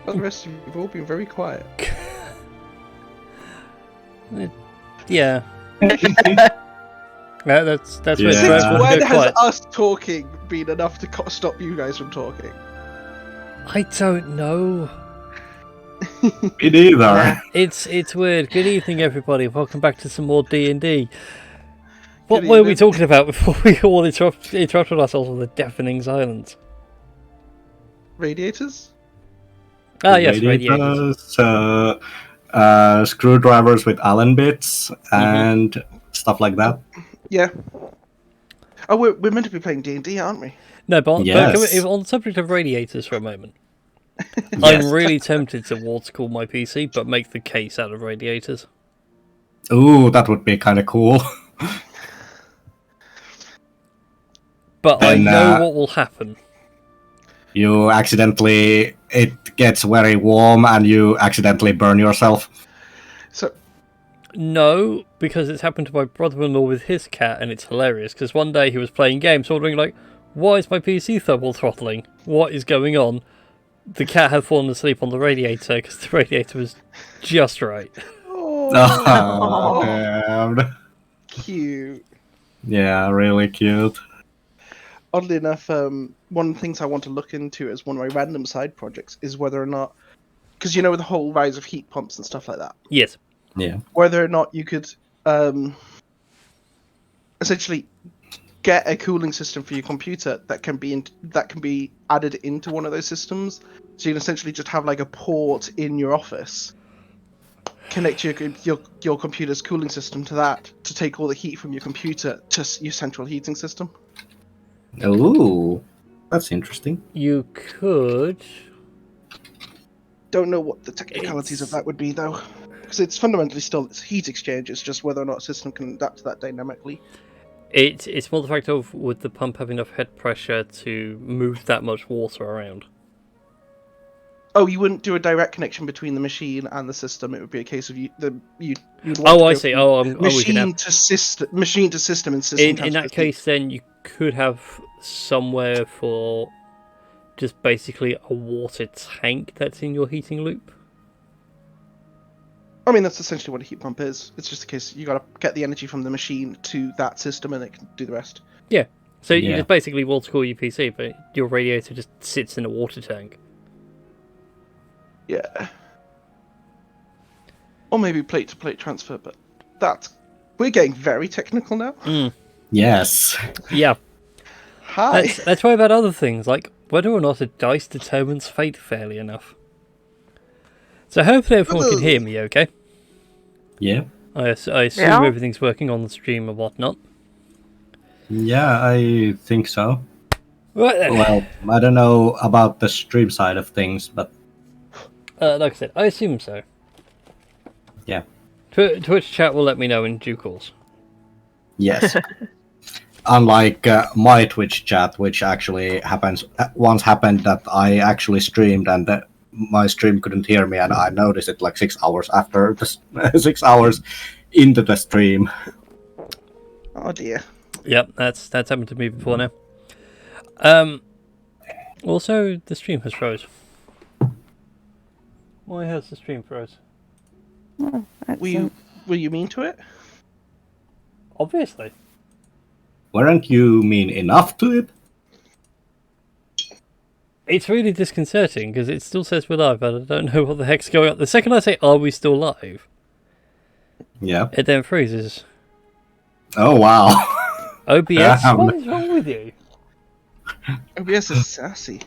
But the rest of you have all been very quiet. Yeah. That's Yeah. where Since Crabben when got has quiet. us talking been enough to stop you guys from talking? I don't know. Me neither. Nah. It's weird. Good evening, everybody. Welcome back to some more D&D. What Good were we evening. talking about before we all interrupted ourselves with a deafening silence? Radiators? Ah, yes, radiators. Screwdrivers with Allen bits and stuff like that. Yeah. Oh, we're meant to be playing D&D, aren't we? No, but Yes. on the subject of radiators for a moment, Yes. I'm really tempted to water cool my PC, but make the case out of radiators. Ooh, that would be kind of cool. But I And, know what will happen. You accidentally, it gets very warm and you accidentally burn yourself. So, No, because it's happened to my brother-in-law with his cat, and it's hilarious, because one day he was playing games, wondering, like, why is my PC thermal throttling? What is going on? The cat had fallen asleep on the radiator, because the radiator was just right. Oh, damn. cute. Yeah, really cute. Oddly enough, one of the things I want to look into as one of my random side projects is whether or not, because you know the whole rise of heat pumps and stuff like that, Yes. Yeah. whether or not you could essentially get a cooling system for your computer that can be added into one of those systems. So you can essentially just have like a port in your office, connect your computer's cooling system to that to take all the heat from your computer to your central heating system. Ooh, that's interesting. You could... Don't know what the technicalities of that would be though, because it's fundamentally still it's heat exchange. It's just whether or not a system can adapt to that dynamically. It's more the fact of, would the pump have enough head pressure to move that much water around? Oh, you wouldn't do a direct connection between the machine and the system. It would be a case of you'd want Oh, to I go see. from Oh, I'm with you now. machine to system, and system. In that case, then you could have somewhere for just basically a water tank that's in your heating loop. I mean, that's essentially what a heat pump is. It's just a case you got to get the energy from the machine to that system, and it can do the rest. Yeah. So you Yeah. just basically water cool your PC, but your radiator just sits in a water tank. Yeah. Or maybe plate to plate transfer, but we're getting very technical now. Yes. Yeah. Hi. Let's worry about other things, like whether or not a dice determines fate fairly enough. So hopefully everyone can hear me okay. Yeah. I assume Yeah. everything's working on the stream and whatnot. Yeah, I think so. Right then. Well, I don't know about the stream side of things, but Like I said, I assume so. yeah. Twitch chat will let me know in due course. Yes. Unlike my Twitch chat, which actually once happened that I actually streamed and my stream couldn't hear me, and I noticed it like 6 hours after 6 hours into the stream. Oh dear. Yep, that's happened to me before now. Also, the stream has froze. Why has the stream froze? Were you mean to it? Obviously. Weren't you mean enough to it? It's really disconcerting because it still says we're live, but I don't know what the heck's going on. The second I say, "Are we still live?" Yeah. it then freezes. Oh wow. OBS, Damn. what is wrong with you? OBS is sassy.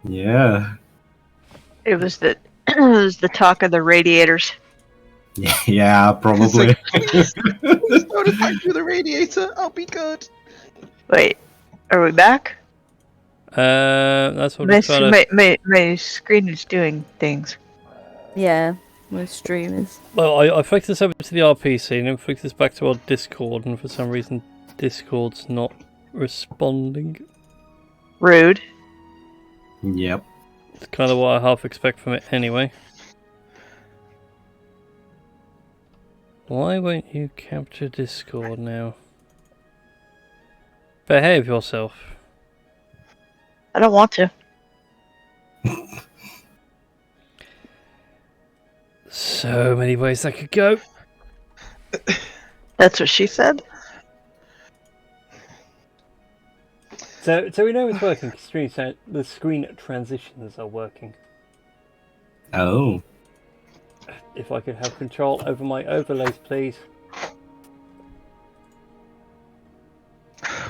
Yeah. It was the talk of the radiators. Yeah, probably. Please don't attack through the radiator. I'll be good. Wait, are we back? That's what I'm trying to... My screen is doing things. Yeah, most streamers. Well, I flicked this over to the RPC and then flicked this back to our Discord, and for some reason Discord's not responding. Rude. Yep. It's kind of what I half expect from it anyway. Why won't you capture Discord now? Behave yourself. I don't want to. so many ways that could go. That's what she said. So we know it's working. The screen transitions are working. Oh. If I could have control over my overlays, please.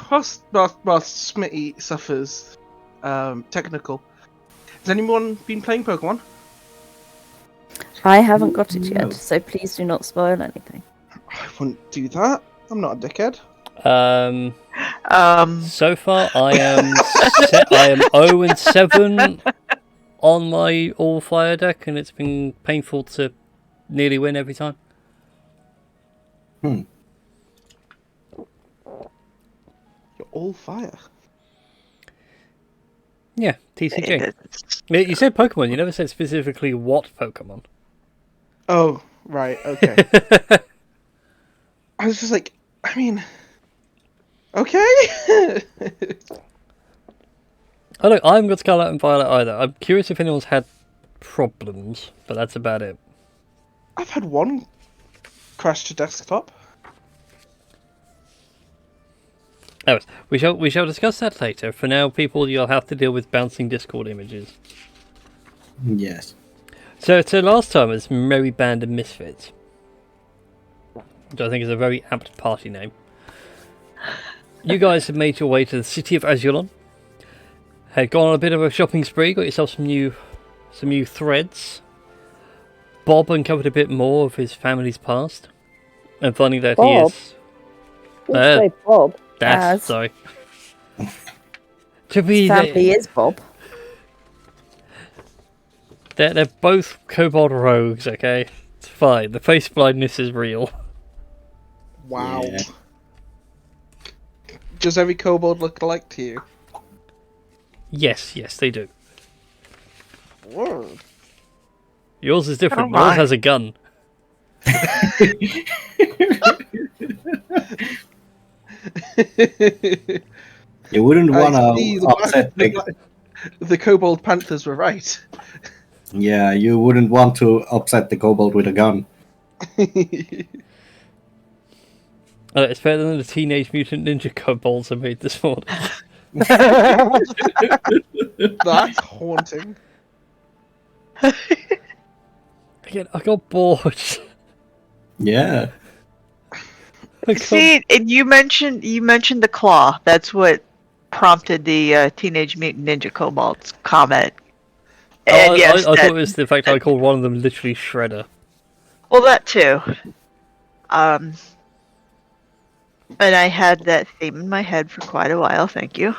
Whilst Smitty suffers technical, has anyone been playing Pokemon? I haven't got it No. yet, so please do not spoil anything. I wouldn't do that. I'm not a dickhead. So far I am I am 0-7 on my all fire deck, and it's been painful to nearly win every time. You're all fire. Yeah, TCG. You said Pokemon. You never said specifically what Pokemon. Oh, right. Okay. I was just like, I mean, okay. Oh look, I haven't got Scarlet and Violet either. I'm curious if anyone's had problems, but that's about it. I've had one crash to desktop. Anyways, we shall discuss that later. For now, people, you'll have to deal with bouncing Discord images. Yes. So last time was Merry Band of Misfits, which I think is a very apt party name. You guys have made your way to the city of Azulon. Had gone on a bit of a shopping spree, got yourself some new threads. Bob uncovered a bit more of his family's past, and finding that he Bob? is. Didn't say Bob. That's As. sorry. To be Family is Bob. they're both kobold rogues, okay? It's fine. The face blindness is real. Wow. Yeah. Does every kobold look alike to you? Yes, they do. Whoa. Yours is different. Oh Yours my. has a gun. You wouldn't want I see, to upset the kobold panthers were right. Yeah, you wouldn't want to upset the kobold with a gun. It's better than the Teenage Mutant Ninja Kobolds I made this morning. That's haunting. Again, I got bored. Yeah. I got- See, and you mentioned the claw. That's what prompted the Teenage Mutant Ninja Kobolds comment. And I yes, thought that- it was the fact I called one of them literally Shredder. well, that too. And I had that theme in my head for quite a while. Thank you.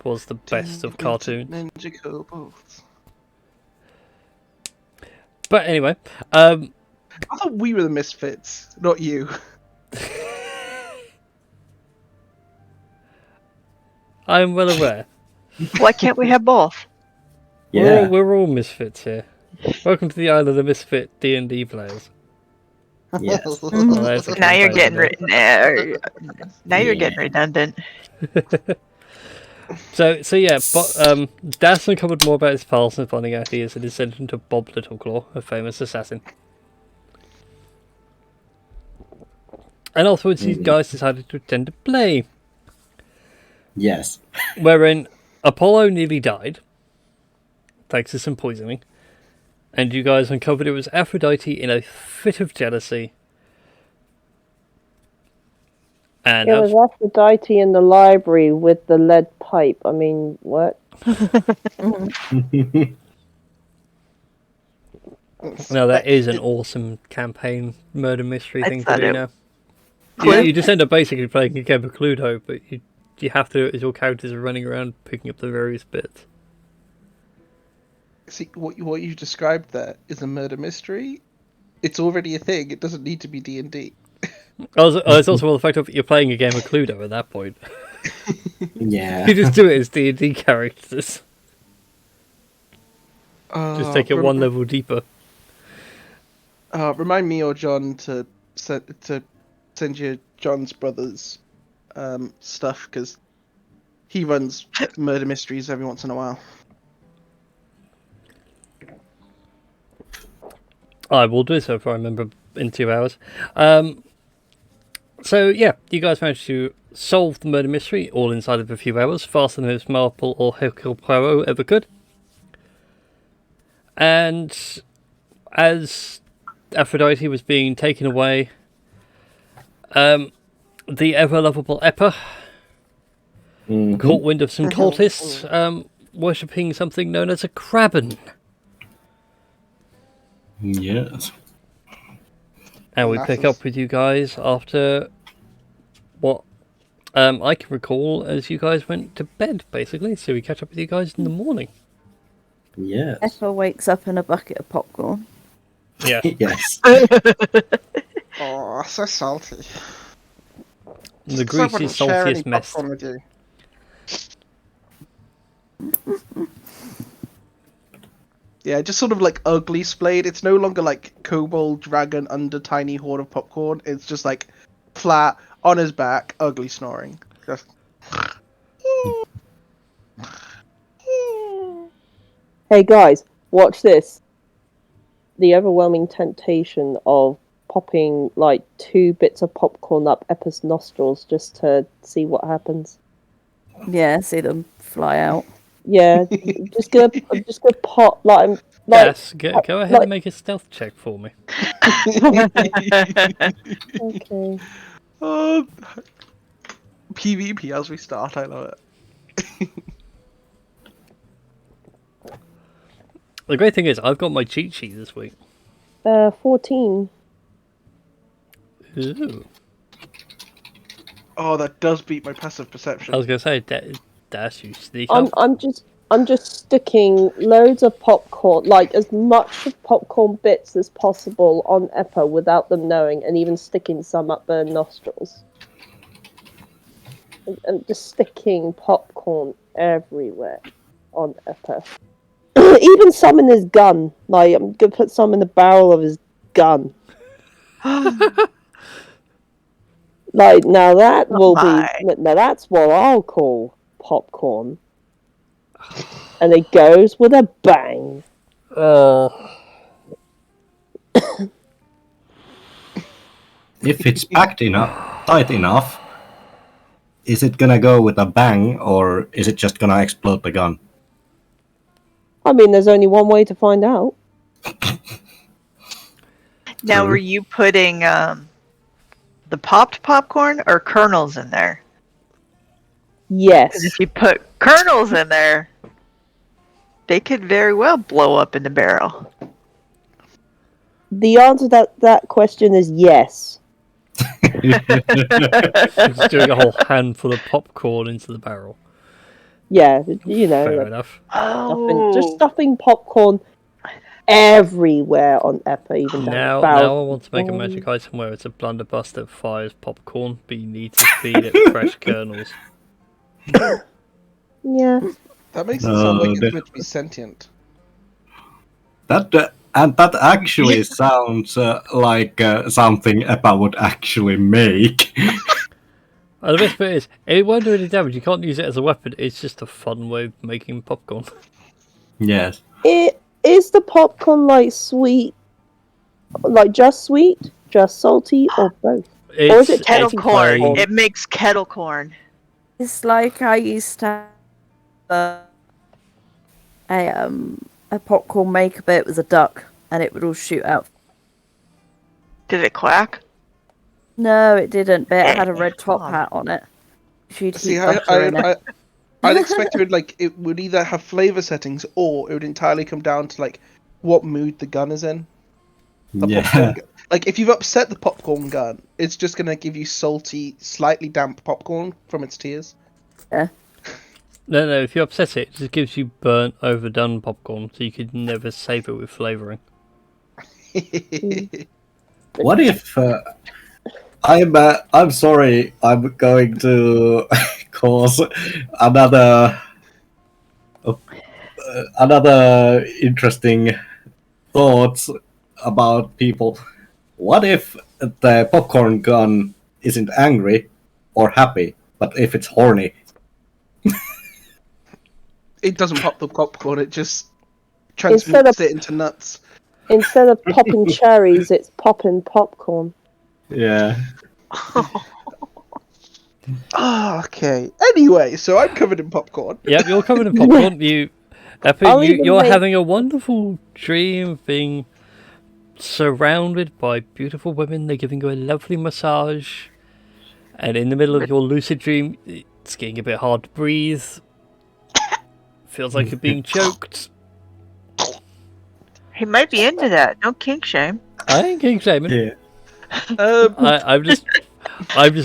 Was the best of cartoons. Ninja kobolds. But anyway, I thought we were the misfits, not you. I'm well aware. Why can't we have both? Yeah. We're all misfits here. Welcome to the Isle of the Misfit D&D players. Yes. Oh, there's a Now you're campaign getting there. now you're Yeah. getting redundant. So yeah, but Das uncovered more about his past and finding out he is a descendant of Bob Littleclaw, a famous assassin. And afterwards, these guys decided to attend a play, Yes. wherein Apollo nearly died, thanks to some poisoning, and you guys uncovered it was Aphrodite in a fit of jealousy. And It was Aphrodite in the library with the lead pipe. I mean, what? no, that is an awesome campaign murder mystery I thing to thought do it- now. Clue? You just end up basically playing a game of Cluedo, but you have to do it as your characters are running around picking up the various bits. See, what you described there is a murder mystery. It's already a thing. It doesn't need to be D&D. It's also the fact that you're playing a game of Cluedo at that point. Yeah. You just do it as D&D characters. Just take it one level deeper. Remind me or John to send you John's brother's stuff, because he runs murder mysteries every once in a while. I will do so if I remember in 2 hours. So yeah, you guys managed to solve the murder mystery all inside of a few hours, faster than Miss Marple or Hercule Poirot ever could. And as Aphrodite was being taken away, the ever-lovable Eppa caught wind of some cultists worshipping something known as a Crabben. Yes. And we pick up with you guys after what I can recall as you guys went to bed, basically. So we catch up with you guys in the morning. Yes. Ethel wakes up in a bucket of popcorn. Yeah. Yes. Oh, so salty. The Just 'cause I greasy, wouldn't share any saltiest mess. popcorn with you. Yeah, just sort of like ugly splayed. It's no longer like kobold dragon under tiny hoard of popcorn. It's just like flat on his back, ugly snoring. Just... Hey guys, watch this. The overwhelming temptation of popping like 2 bits of popcorn up Eppa's nostrils just to see what happens. Yeah, see them fly out. Yeah, just gonna pop like Yes, go ahead like- and make a stealth check for me. okay. PvP as we start, I love it. The great thing is, I've got my cheat sheet this week. 14. Ooh. Oh, that does beat my passive perception. I was going to say, that's you sneak I'm up. just sticking loads of popcorn, like as much of popcorn bits as possible on Eppa without them knowing, and even sticking some up their nostrils. I'm just sticking popcorn everywhere on Eppa. Even some in his gun. Like I'm gonna put some in the barrel of his gun. Like now that will my. be now that's what I'll call popcorn. And it goes with a bang. Oh. If it's packed enough, tight enough, is it gonna go with a bang or is it just gonna explode the gun? I mean, there's only one way to find out. Now, True. were you putting the popped popcorn or kernels in there? Yes. Because if you put kernels in there, they could very well blow up in the barrel. The answer to that question is yes. Just doing a whole handful of popcorn into the barrel. Yeah, you know, Fair like enough. just stuffing popcorn everywhere on Eppa, even down Now the barrel. I want to make a magic item where it's a blunderbuss that fires popcorn, but you need to feed it fresh kernels. Yeah. That makes it sound like No, it's the- meant to be sentient. That actually sounds like something Eppa would actually make. And the best bit is, it won't do any damage. You can't use it as a weapon. It's just a fun way of making popcorn. Yes. Is the popcorn like sweet, like just sweet, just salty, or both? Or is it Kettle It's corn. plain. It makes kettle corn. It's like I used to have a popcorn maker, but it was a duck, and it would all shoot out. Did it quack? No, it didn't, but it had a red top Oh. hat on it. You'd See, heat butter in it. I'd expect it would either have flavor settings or it would entirely come down to like what mood the gun is in. The Yeah. popcorn gun. Like if you've upset the popcorn gun, it's just gonna give you salty, slightly damp popcorn from its tears. No, if you upset it, it just gives you burnt, overdone popcorn, so you could never save it with flavouring. What if I'm sorry, I'm going to cause another interesting thoughts about people. What if the popcorn gun isn't angry or happy, but if it's horny? It doesn't pop the popcorn; it just Instead transmutes of- it into nuts. Instead of popping cherries, it's popping popcorn. Yeah. Okay. Anyway, so I'm covered in popcorn. Yep, you're covered in popcorn. I'll even You're make- having a wonderful dream of being surrounded by beautiful women. They're giving you a lovely massage. And in the middle of your lucid dream, it's getting a bit hard to breathe. Feels like you're being choked. He might be into that. No kink shame. I ain't king shaming. Yeah. I'm just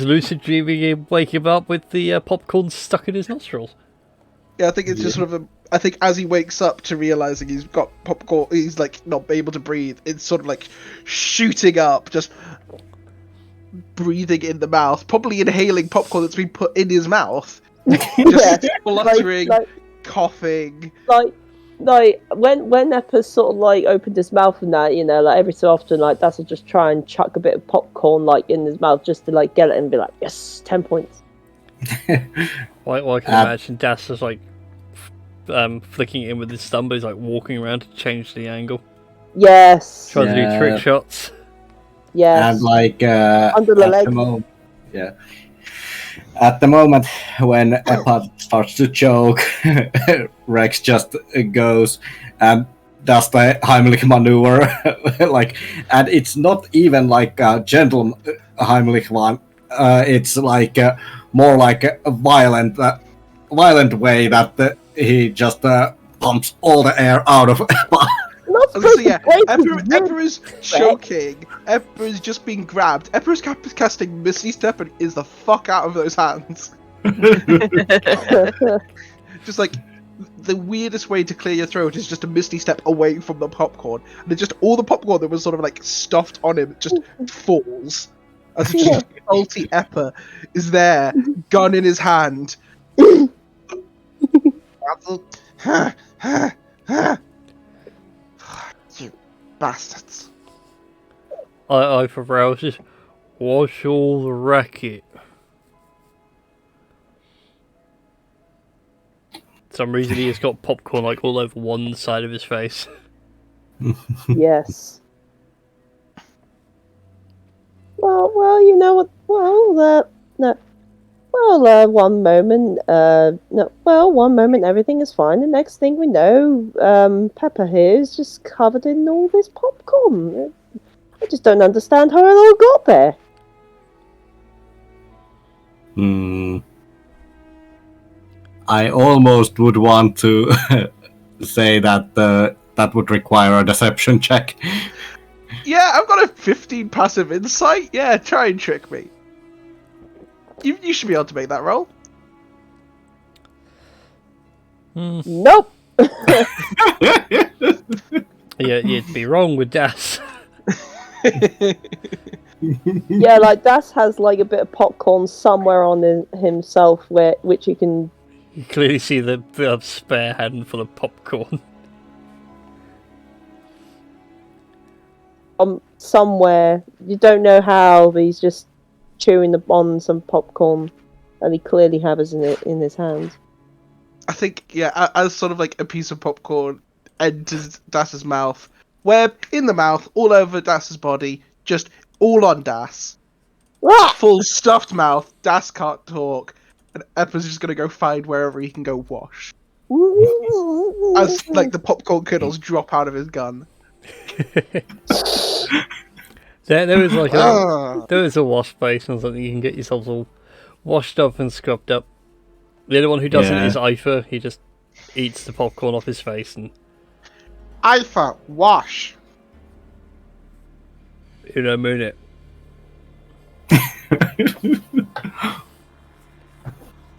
lucid dreaming him waking up with the popcorn stuck in his nostrils. Yeah, I think it's just sort of I think as he wakes up to realizing he's got popcorn, he's like not able to breathe. It's sort of like shooting up, just breathing in the mouth, probably inhaling popcorn that's been put in his mouth, just spluttering, coughing. Like when Eppa sort of like opened his mouth and that, you know, like every so often, like Das would just try and chuck a bit of popcorn like in his mouth just to like get it and be like, yes, 10 points. Well, I can imagine Das is like flicking it in with his thumb, but he's like walking around to change the angle, Yes. trying to do trick shots. Yes. And like Under the leg. At the moment when Eppa starts to choke, Rex just goes and does the Heimlich maneuver, and it's not even like a gentle Heimlich one. It's like more like a violent way that he just pumps all the air out of Eppa. So yeah, Eppa is choking. Eppa is just being grabbed. Eppa is casting Misty Step and is the fuck out of those hands. Just like the weirdest way to clear your throat is just a Misty Step away from the popcorn, and it's just all the popcorn that was sort of like stuffed on him just falls. As it's just salty Eppa is there, gun in his hand. You bastards. I for Rouse just wash all the racket. For some reason he has got popcorn like all over one side of his face. Yes. Well, you know what? Well, no. Well, one moment, one moment everything is fine. The next thing we know, Pepper here is just covered in all this popcorn. I just don't understand how it all got there. I almost would want to say that that would require a deception check. Yeah, I've got a 15 passive insight. Yeah, try and trick me. You should be able to make that roll. Nope. Yeah, you'd be wrong with Das. Yeah, like Das has like a bit of popcorn somewhere on himself, which you can. You clearly see the spare handful of popcorn. Somewhere you don't know how, but he's just chewing on some popcorn, and he clearly has it in his hands. I think, yeah, as sort of like a piece of popcorn enters Das's mouth, web in the mouth, all over Das's body, just all on Das. Full stuffed mouth, Das can't talk, and Eppa's just gonna go find wherever he can go wash. As like the popcorn kernels drop out of his gun. There was like there was a wash basin or something. You can get yourselves all washed up and scrubbed up. The only one who doesn't is Ifer. He just eats the popcorn off his face and. Ifer, wash. Uno minute.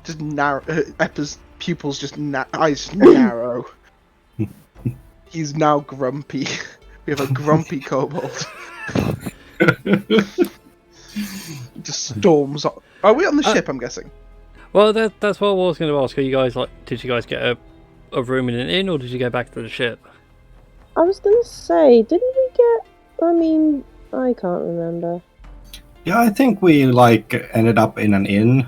Just narrow. Eppa's pupils just eyes narrow. He's now grumpy. We have a grumpy kobold. Just storms on. Are we on the ship, I'm guessing? Well, that's what I was going to ask. Are you guys did you guys get a room in an inn, or did you go back to the ship? I was gonna say, didn't we get? I mean, I can't remember. Yeah, I think we ended up in an inn.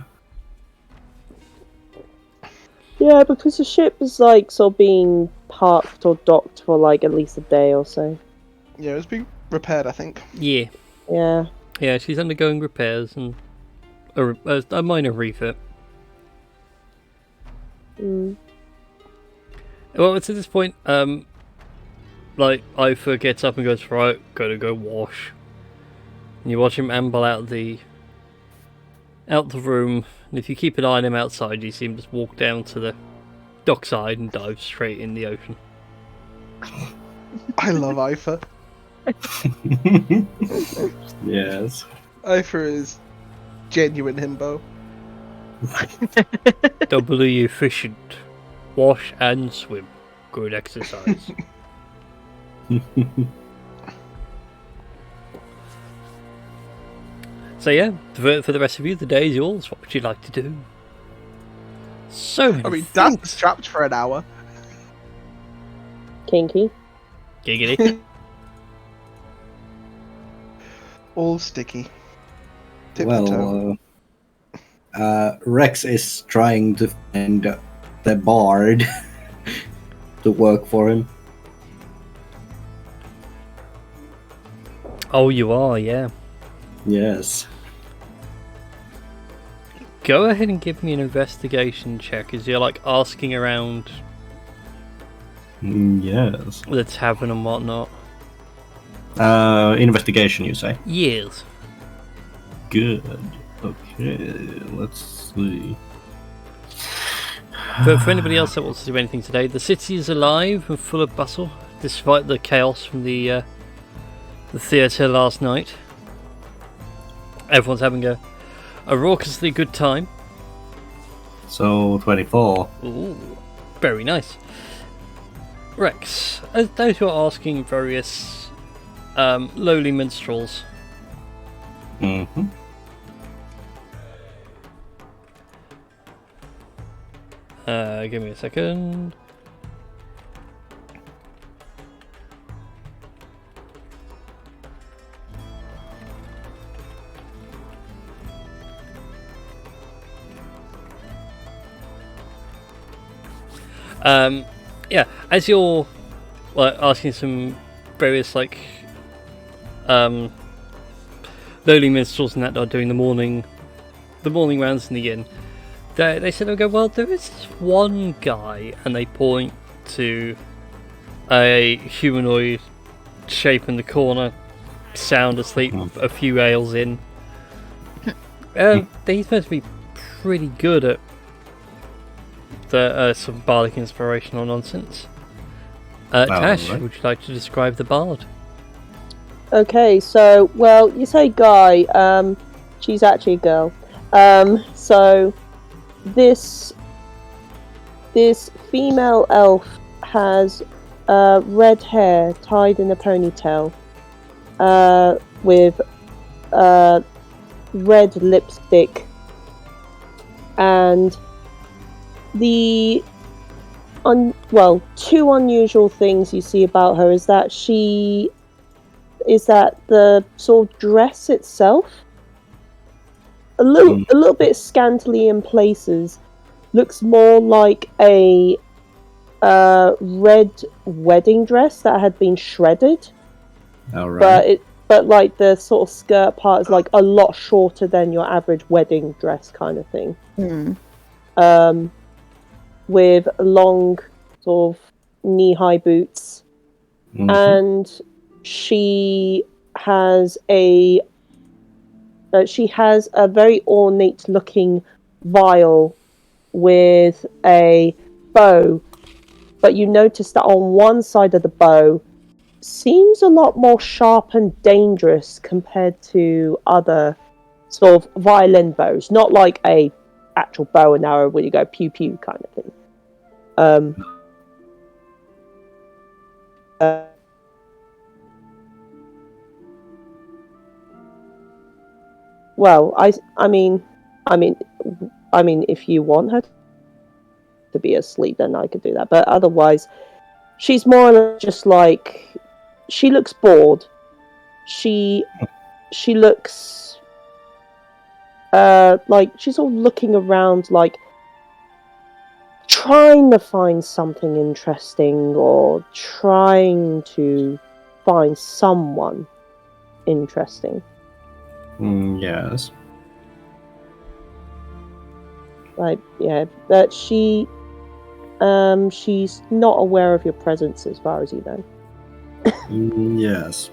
Yeah, because the ship is sort of being parked or docked for at least a day or so. Yeah, it's being repaired, I think. Yeah. Yeah. Yeah, she's undergoing repairs and a minor refit. Mm. Well, it's at this point, like, Ifa gets up and goes, right, gotta go wash. And you watch him amble out the room, and if you keep an eye on him outside, you see him just walk down to the dockside and dive straight in the ocean. I love Ifa. Yes. Ifa is genuine himbo. Doubly efficient. Wash and swim. Good exercise. So yeah, for the rest of you, the day is yours. What would you like to do? So many I mean, things. that's strapped for an hour. Kinky. Giggity. All sticky. Tip to toe. Well, Rex is trying to find the bard to work for him. Oh, you are, yeah. Yes. Go ahead and give me an investigation check as you're like asking around Yes. the tavern and whatnot. Investigation, you say? Yes. Good. Okay, let's see. But for anybody else that wants to do anything today, the city is alive and full of bustle, despite the chaos from the theatre last night. Everyone's having a raucously good time. So, 24. Ooh, very nice. Rex, as those who are asking various lowly minstrels, Mm-hmm. give me a second. Yeah, as you're asking some various lowly minstrels and that are doing the morning rounds in the inn, they said, okay, well, there is this one guy, and they point to a humanoid shape in the corner, sound asleep, a few ales in. He's supposed to be pretty good at some bardic inspirational nonsense. Tash, right. would you like to describe the bard? Okay, so, well, you say guy, she's actually a girl. So this female elf has red hair tied in a ponytail, with red lipstick, and two unusual things you see about her is that the sort of dress itself, a little bit scantily in places, looks more like a red wedding dress that had been shredded. All right. But like the sort of skirt part is like a lot shorter than your average wedding dress kind of thing. With long sort of knee-high boots, and she has a very ornate-looking vial with a bow, but you notice that on one side of the bow seems a lot more sharp and dangerous compared to other sort of violin bows, not like a actual bow and arrow where you go pew pew kind of thing. Well, I mean, if you want her to be asleep, then I could do that. But otherwise, she's more or less just like, she looks bored. She looks like she's all looking around, like trying to find something interesting or trying to find someone interesting. Yes. Like, yeah, but she's not aware of your presence as far as you know. Yes.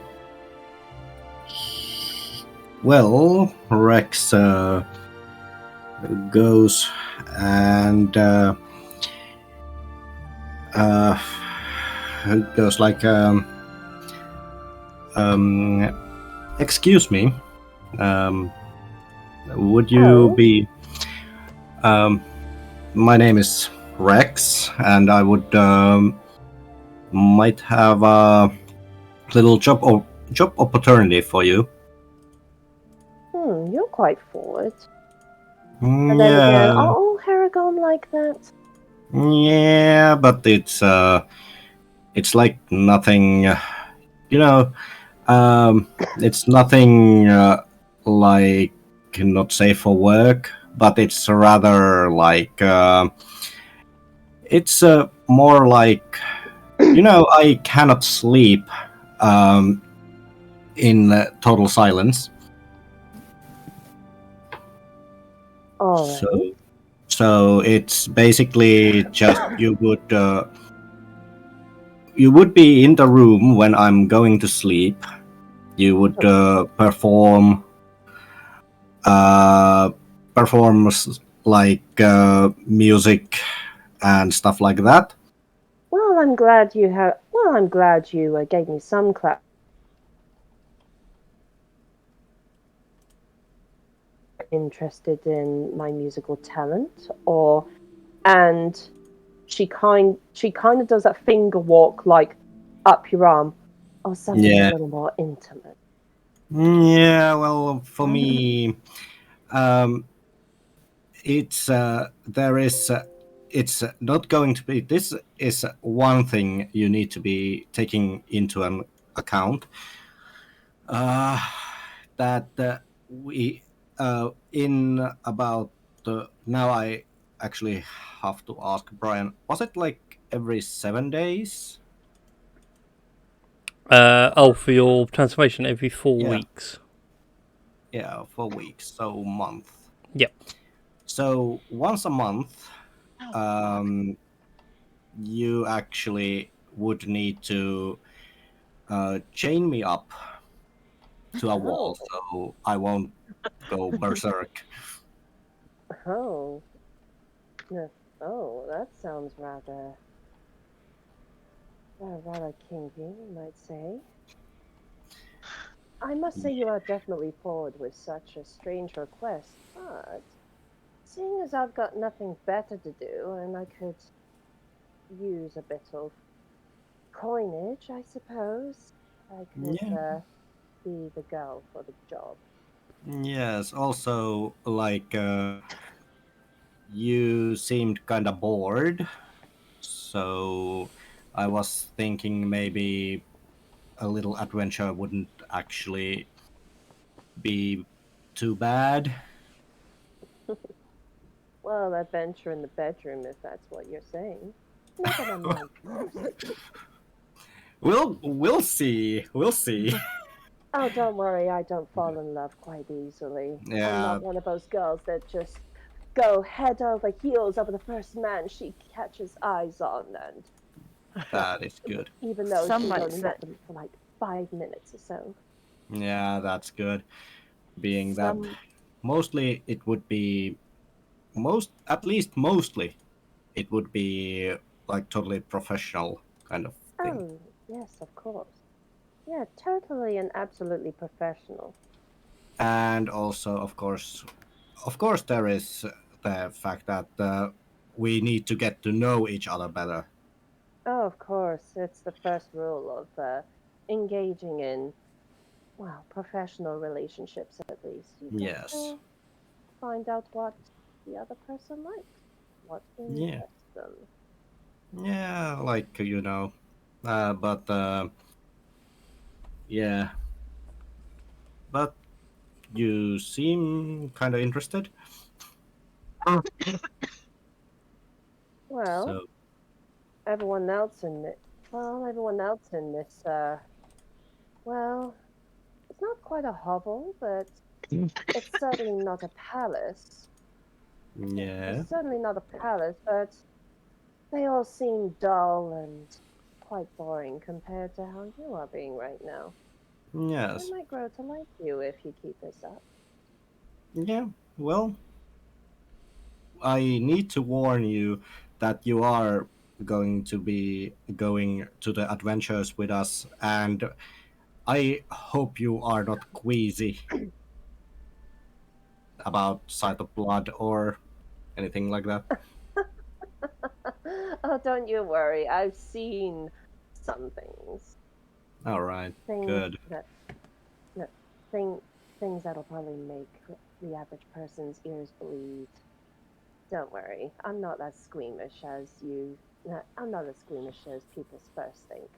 Well, Rex goes and goes like, excuse me, would you Oh. be? My name is Rex, and I would might have a little job opportunity for you. You're quite forward. And then again, are Yeah, all Haragon like that? yeah, but it's like nothing. You know, it's nothing like not safe for work, but it's rather like it's more like I cannot sleep in total silence. So Alright. so it's basically just you would be in the room when I'm going to sleep. You would uh, perform like music and stuff like that. Well, I'm glad you gave me some clap. Interested in my musical talent, and she kind of does that finger walk like up your arm, or something a Yeah. little more intimate. Yeah. Well, for me, um, it's there is. It's not going to be. This is one thing you need to be taking into an account. Uh, that we in about now I actually have to ask Brian, was it like every 7 days? For your transformation every 4 Yeah, weeks. yeah, for weeks, so month. Yep. So once a month, Oh, fuck. um you actually would need to chain me up to a wall Oh, so I won't go berserk. oh, no, oh, that sounds rather kinky, you might say. I must say you are definitely forward with such a strange request, but seeing as I've got nothing better to do and I could use a bit of coinage, I suppose, I could Yeah. be the girl for the job. Yes, also like you seemed kind of bored, so I was thinking maybe a little adventure wouldn't actually be too bad. Well, adventure in the bedroom, if that's what you're saying. Not that I'm not interested. We'll see. We'll see. Oh, don't worry, I don't fall in love quite easily. I'm Yeah, not one of those girls that just go head over heels over the first man she catches eyes on, and that is good. even though Some she's might only say. met them for like 5 minutes or so. Yeah, that's good. Being that Some mostly it would be at least mostly it would be like totally professional kind of thing. Oh, yes, of course. Yeah, totally and absolutely professional. And also of course there is the fact that we need to get to know each other better. Oh, of course, it's the first rule of engaging in, well, professional relationships at least. You've got Yes. to find out what the other person likes, what Yeah. interests them. Yeah, like but yeah, but you seem kind of interested. Well, So everyone else in it, everyone else in this Well, it's not quite a hovel, but it's certainly not a palace. Yeah. It's certainly not a palace, but they all seem dull and quite boring compared to how you are being right now. I Yes. might grow to like you if you keep this up. Yeah. Well, I need to warn you that you are going to be going to the adventures with us, and I hope you are not queasy about sight of blood or anything like that. Oh, don't you worry. I've seen some things. All right. Things Good. that thing things that'll probably make the average person's ears bleed. Don't worry. I'm not as squeamish as you. I'm not as squeamish as people first think.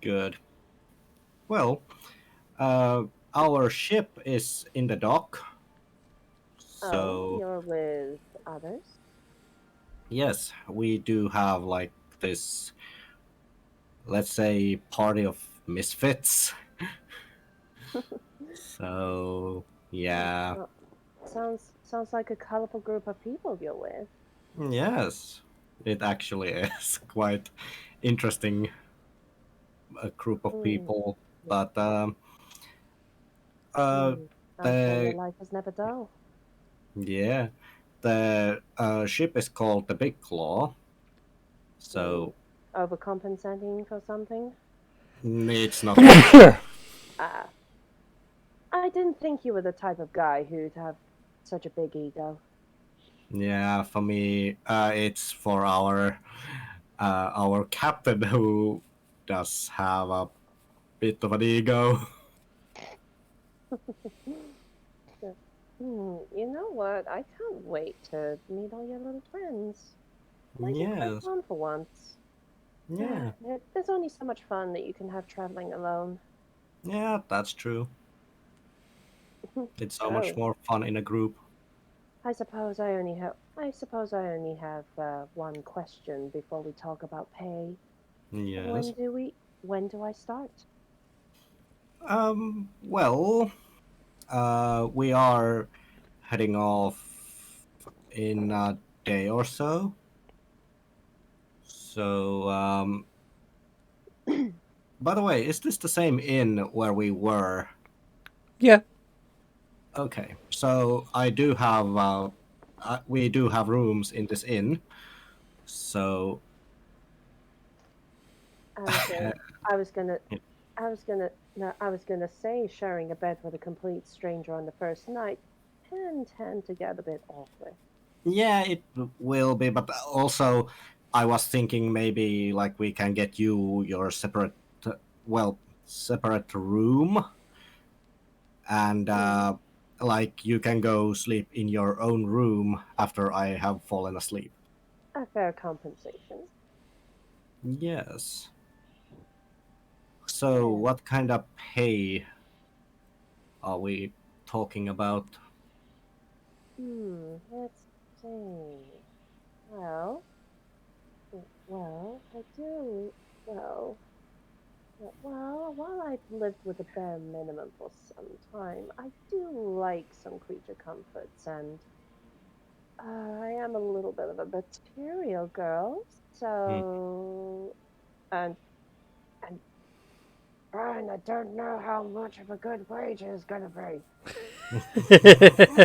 Good. Well, uh, our ship is in the dock, Oh, so you're with others? yes, we do have like this, let's say, party of misfits. So yeah, Well, sounds like a colorful group of people you're with. yes, it actually is quite interesting, a group of Mm, people. yeah. But uh, Mm. I'm sure your the life is never dull. yeah, the ship is called the Big Claw. Mm. So Overcompensating for something? it's not that. Ah, I didn't think you were the type of guy who'd have such a big ego. Yeah, for me, it's for our captain who does have a bit of an ego. So, you know what? I can't wait to meet all your little friends. Might be quite Yes, fun for once. yeah, There's only so much fun that you can have traveling alone. yeah, that's true. It's so much Oh, more fun in a group. I suppose I only have one question before we talk about pay. Yes. When do I start? Well, we are heading off in a day or so. So, by the way, is this the same inn where we were? Yeah. Okay, so I do have we do have rooms in this inn. So I was gonna, I was gonna, I was gonna, no, I was gonna say sharing a bed with a complete stranger on the first night can tend to get a bit awkward. yeah, it will be, but also I was thinking maybe like we can get you your separate, well, separate room, and Hmm, like you can go sleep in your own room after I have fallen asleep. a fair compensation. Yes. So Yeah. what kind of pay are we talking about? Let's see. Well, I do. Well, while I've lived with a bare minimum for some time, I do like some creature comforts, and I am a little bit of a material girl, Hmm. so and and Brian, I don't know how much of a good wage is gonna be.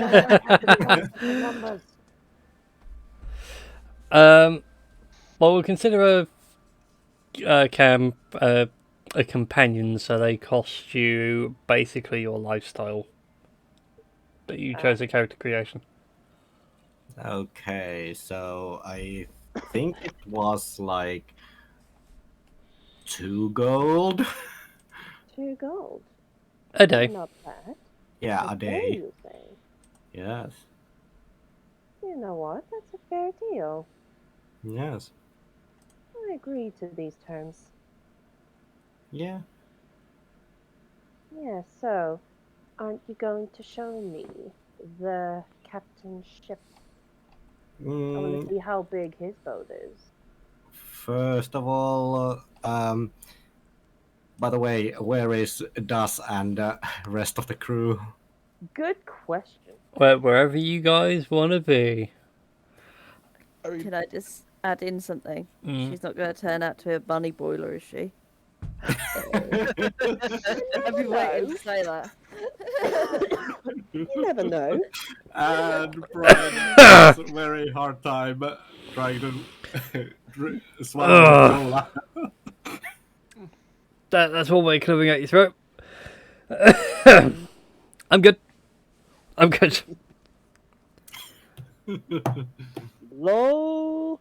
I don't have the guts for numbers. um. Well, we'll consider a companion, so they cost you basically your lifestyle. But you Uh, chose a character creation. Okay, so I think it was like 2 gold. 2 gold. A day. Not bad. Yeah, A a day, day. you say? Yes. You know what? That's a fair deal. Yes. I agree to these terms. Yeah. Yeah, so aren't you going to show me the captain's ship? I want to Mm, see how big his boat is. first of all, By the way, where is Das and rest of the crew? Good question. Wherever you guys want to be. I mean, Can I just add in something? Mm. She's not going to turn out to be a bunny boiler, is she? I've been waiting to say that. You never know. And Brian has a very hard time trying to swallow the cola. That's one way coming at your throat. I'm good. I'm good. Lol.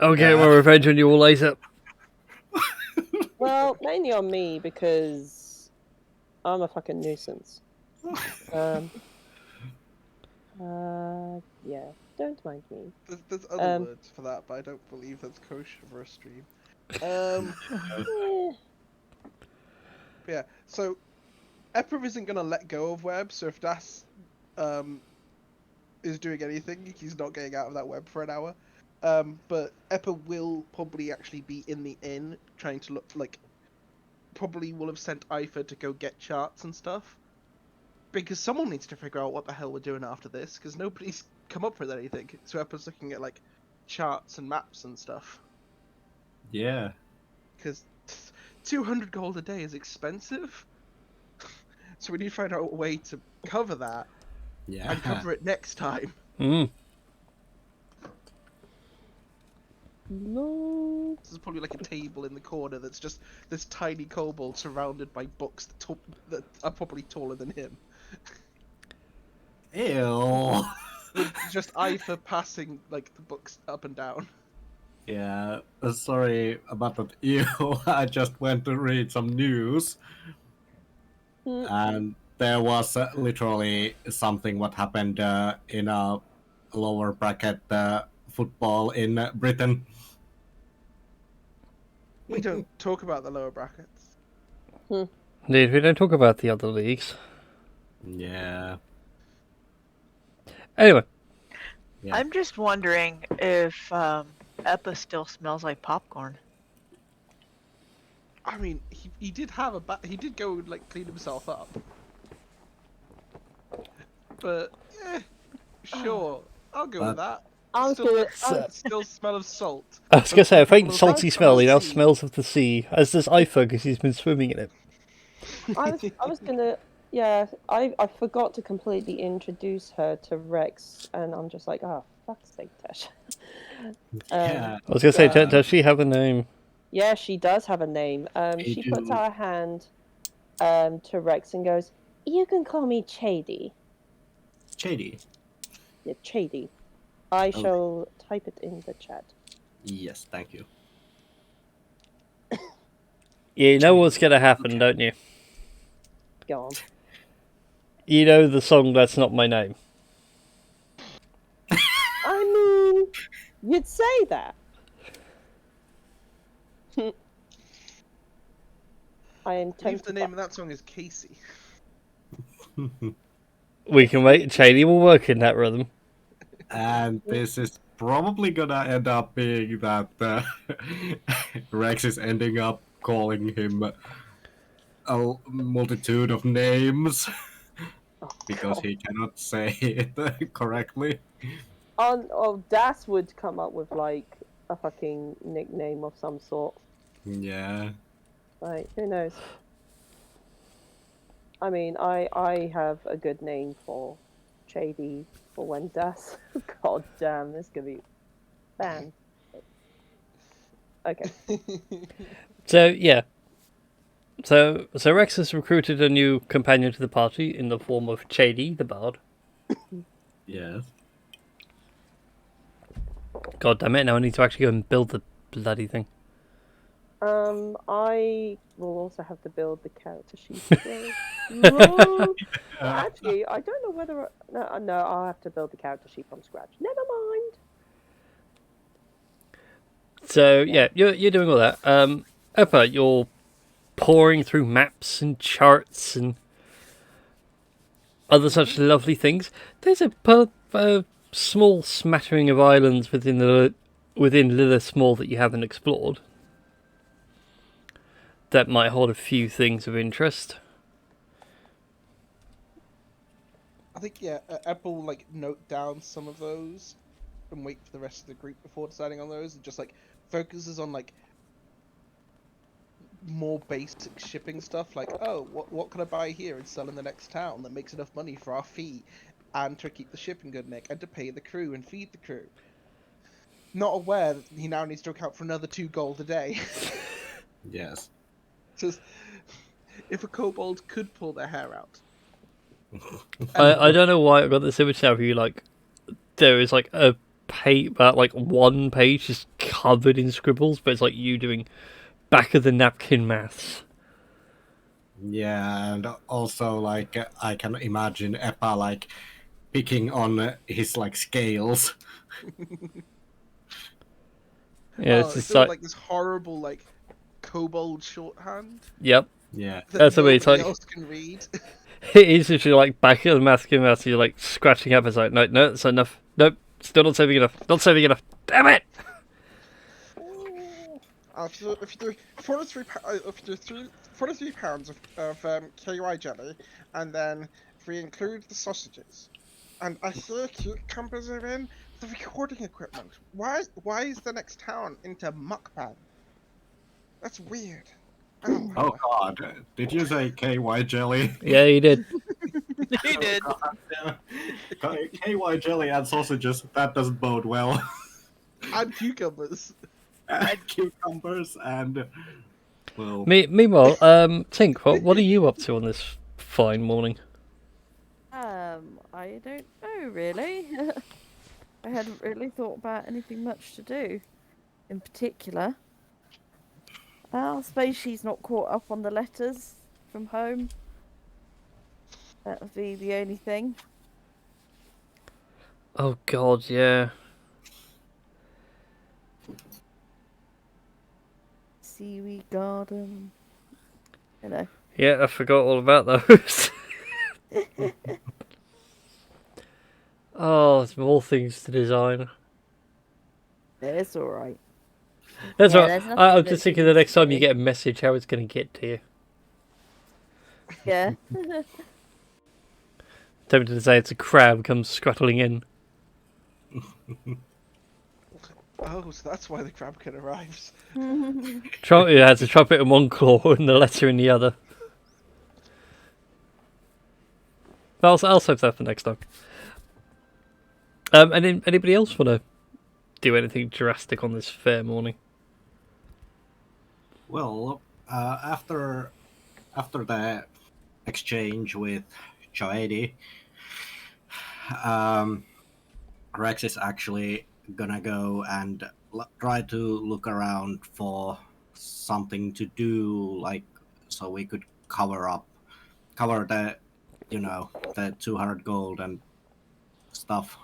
I'll get my revenge on you all later. Well, mainly on me because I'm a fucking nuisance. Yeah, don't mind me. there's other Um, words for that, but I don't believe that's kosher for a stream. Eh, Yeah, so Epper isn't gonna let go of web, so if Das is doing anything, he's not getting out of that web for an hour. But Epper will probably actually be in the inn trying to look like probably will have sent Ifer to go get charts and stuff. Because someone needs to figure out what the hell we're doing after this, because nobody's come up with anything. So Epper's looking at like charts and maps and stuff. Yeah. Because 200 gold a day is expensive. So we need to find out a way to cover that Yeah. and cover it next time. Mm. no. This is probably like a table in the corner that's just this tiny kobold surrounded by books that are probably taller than him. Ew. With just Ifer passing like the books up and down. Yeah, sorry about that. Ew. I just went to read some news, and there was literally something what happened in a lower bracket football in Britain. We don't talk about the lower brackets. Indeed, we don't talk about the other leagues. Yeah. Anyway, Yeah. I'm just wondering if Eppa still smells like popcorn. I mean, he did have he did go and like clean himself up. But sure, I'll go with that. I was Still, gonna. still smell of salt. I was going to say, a faint People salty of smell, he now sea. smells of the sea, as does Ifer because he's been swimming in it. I was gonna. Yeah, I forgot to completely introduce her to Rex, and I'm just like, oh, fuck's sake, Tesh. Yeah. I was going to say, Yeah. does she have a name? Yeah, she does have a name. They She puts do. out a hand to Rex and goes, "You can call me Chady." Shady. Yeah, Chady. I Okay. shall type it in the chat. Yes, thank you. You know what's going to happen, don't you? Go on. You know the song That's Not My Name. I mean, you'd say that. I I intend believe to. the name of that song is Casey. We can wait. Shady will work in that rhythm. And this is probably gonna end up being that Rex is ending up calling him a multitude of names because he cannot say it correctly. Das would come up with like a fucking nickname of some sort. Yeah. Like, who knows? I mean, I have a good name for Chady for when Das. God damn, this could be banned. Okay. So, yeah. So Rex has recruited a new companion to the party in the form of Shady, the bard. Yes. God damn it, now I need to actually go and build the bloody thing. I will also have to build the character sheet as well. Actually, I don't know whether... No, I'll have to build the character sheet from scratch. Never mind. So, yeah, you're doing all that. Eppa, you're pouring through maps and charts and other such lovely things. There's a small smattering of islands within Lilith Small that you haven't explored. that might hold a few things of interest. I think Ed will like note down some of those and wait for the rest of the group before deciding on those, and just like focuses on like more basic shipping stuff, like, oh, what can I buy here and sell in the next town that makes enough money for our fee and to keep the shipping good, Nick, and to pay the crew and feed the crew. Not aware that he now needs to account for another 2 gold a day. Yes. Just if a kobold could pull their hair out. I don't know why I got this image now of you, like, there is like a about like 1 page just covered in scribbles, but it's like you doing back of the napkin maths. Yeah, and also like I can imagine Eppa like picking on his like scales. Yeah, It's it's just still like this horrible like kobold shorthand yep. Yeah. that That's what nobody it's like. else can read. It is literally like back of the napkin maths. You're like scratching up. It's like no, that's enough. Nope, still not saving enough. Not saving enough. Damn it! If you do 43 pounds of KY jelly, and then if we include the sausages, and I hear cucumbers are in the recording equipment. Why is the next town into mukbang? That's weird. Oh God! Did you say KY jelly? Yeah, you did. He did. KY jelly and sausages. That doesn't bode well. And cucumbers. And cucumbers and well. Meanwhile, Tink, what are you up to on this fine morning? I don't know really. I hadn't really thought about anything much to do, in particular. I suppose she's not caught up on the letters from home. That would be the only thing. Oh God, yeah. Seaweed garden. You know. Yeah, I forgot all about those. Oh, there's more things to design. Yeah, it's alright. That's Yeah, right. there's nothing I'm that just she thinking the needs next to time you do. get a message, how it's going to get to you. Yeah. Tempted to say it's a crab comes scuttling in. Oh, so that's why the crabkin arrives. It has a trumpet in one claw and the letter in the other. But I'll save that for next time. And then anybody else want to do anything drastic on this fair morning? Well, after the exchange with Joedi, Rex is actually gonna go and try to look around for something to do, like so we could cover the the 200 gold and stuff,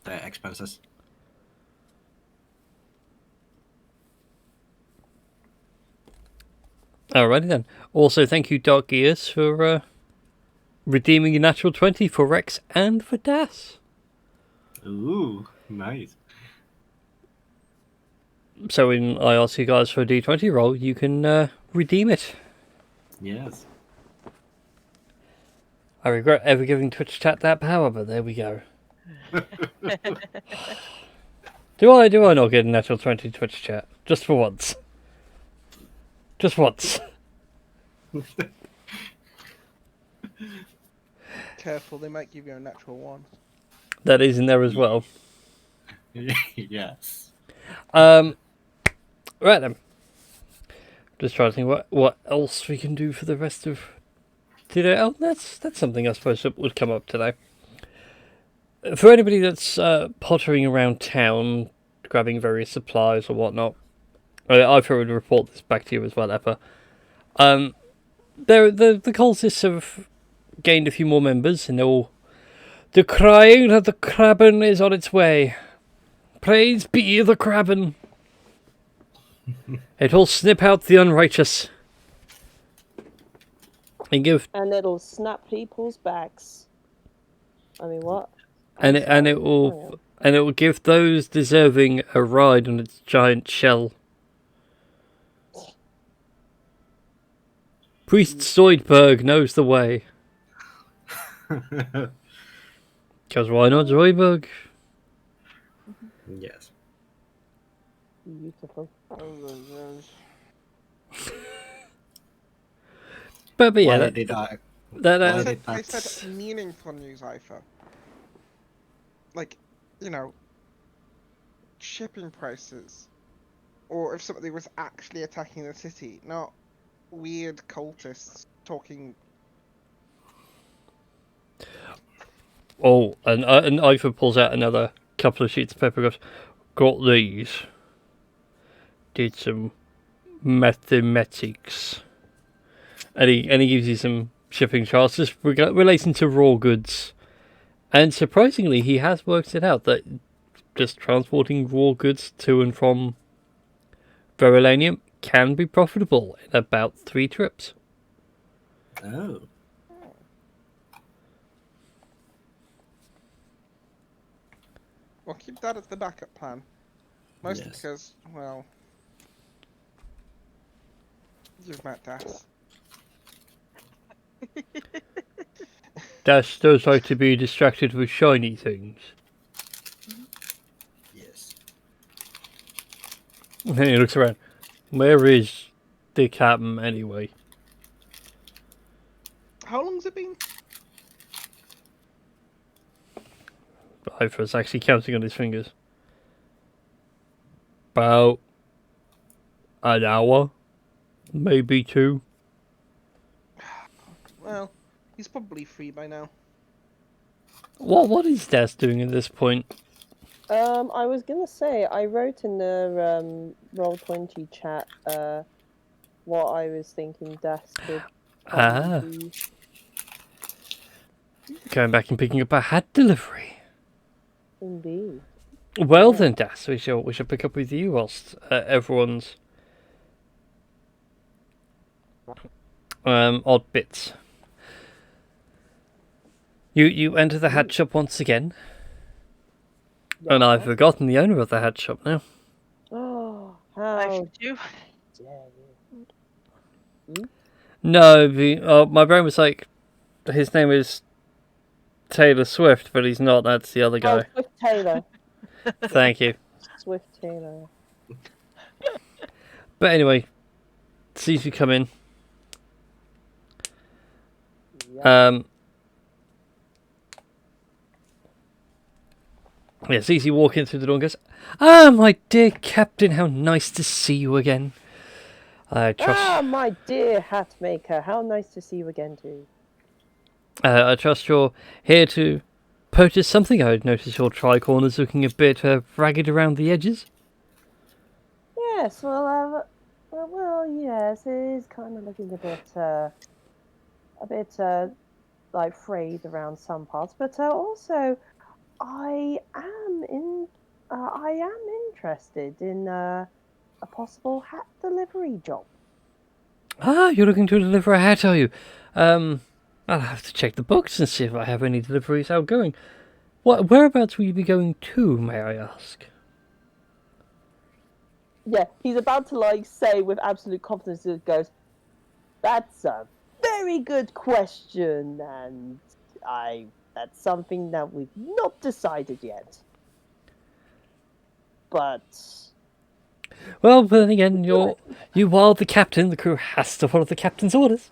the expenses. Alrighty then. Also, thank you, Dark Gears, for redeeming a natural 20 for Rex and for Das. Ooh, nice. So when I ask you guys for a D20 roll, you can redeem it. Yes. I regret ever giving Twitch chat that power, but there we go. Do I not get a natural 20 Twitch chat? Just for once. Just once. Careful, they might give you a natural 1. That is in there as well. Yes. Right then. Just trying to think what else we can do for the rest of today. Oh, that's something I suppose that would come up today. For anybody that's pottering around town, grabbing various supplies or whatnot, I would report this back to you as well, Eppa. The cultists have gained a few more members, and they're all decrying that the Crabben is on its way. Praise be the Crabben. It will snip out the unrighteous. And it'll snap people's backs. I mean, what? and it will give those deserving a ride on its giant shell. Priest Zoidberg knows the way. Because why not Zoidberg? Yes. Beautiful. But yeah, Why did I? that Why I did said that? meaningful news, Ifa. Like, you know, shipping prices. Or if somebody was actually attacking the city, not weird cultists talking. Oh, and Ifa pulls out another couple of sheets of paper. Goes, got these. Did some mathematics, and he gives you some shipping charts just relating to raw goods. And surprisingly, he has worked it out that just transporting raw goods to and from Verulanium can be profitable in about 3 trips. Oh. Well, keep that as the backup plan. Mostly Yes. because, well, you've met Das. Dash does like to be distracted with shiny things. Yes. And then he looks around. Where is the captain anyway? How long's it been? Ifa's actually counting on his fingers. About an hour, maybe 2. Well, he's probably free by now. What is Dash doing at this point? I was gonna say I wrote in the Roll20 chat what I was thinking Death could probably be. Going back and picking up a hat delivery. Indeed. Well Yeah. then, Das, we shall pick up with you whilst everyone's odd bits. You enter the hat shop once again, and I've forgotten the owner of the hat shop now. Oh, I how should do. dare you. No, my brain was like, his name is Taylor Swift, but he's not. That's the other Oh, guy. Swift Taylor. Thank you. Swift Taylor. But anyway, see if you come in. Yeah. Yeah, Cece walking through the door and goes, "Ah, my dear Captain, how nice to see you again. I trust, Ah, my dear hat maker, how nice to see you again too. I trust you're here to purchase something. I notice your tricorner's looking a bit ragged around the edges." Yes, well, yes, it is kind of looking a bit like frayed around some parts, but also I am interested in a possible hat delivery job. Ah, you're looking to deliver a hat, are you? I'll have to check the books and see if I have any deliveries outgoing. Whereabouts will you be going to, may I ask? Yeah, he's about to like say with absolute confidence, it goes, "That's a very good question, and that's something that we've not decided yet." But Well, then again, you are the captain. The crew has to follow the captain's orders.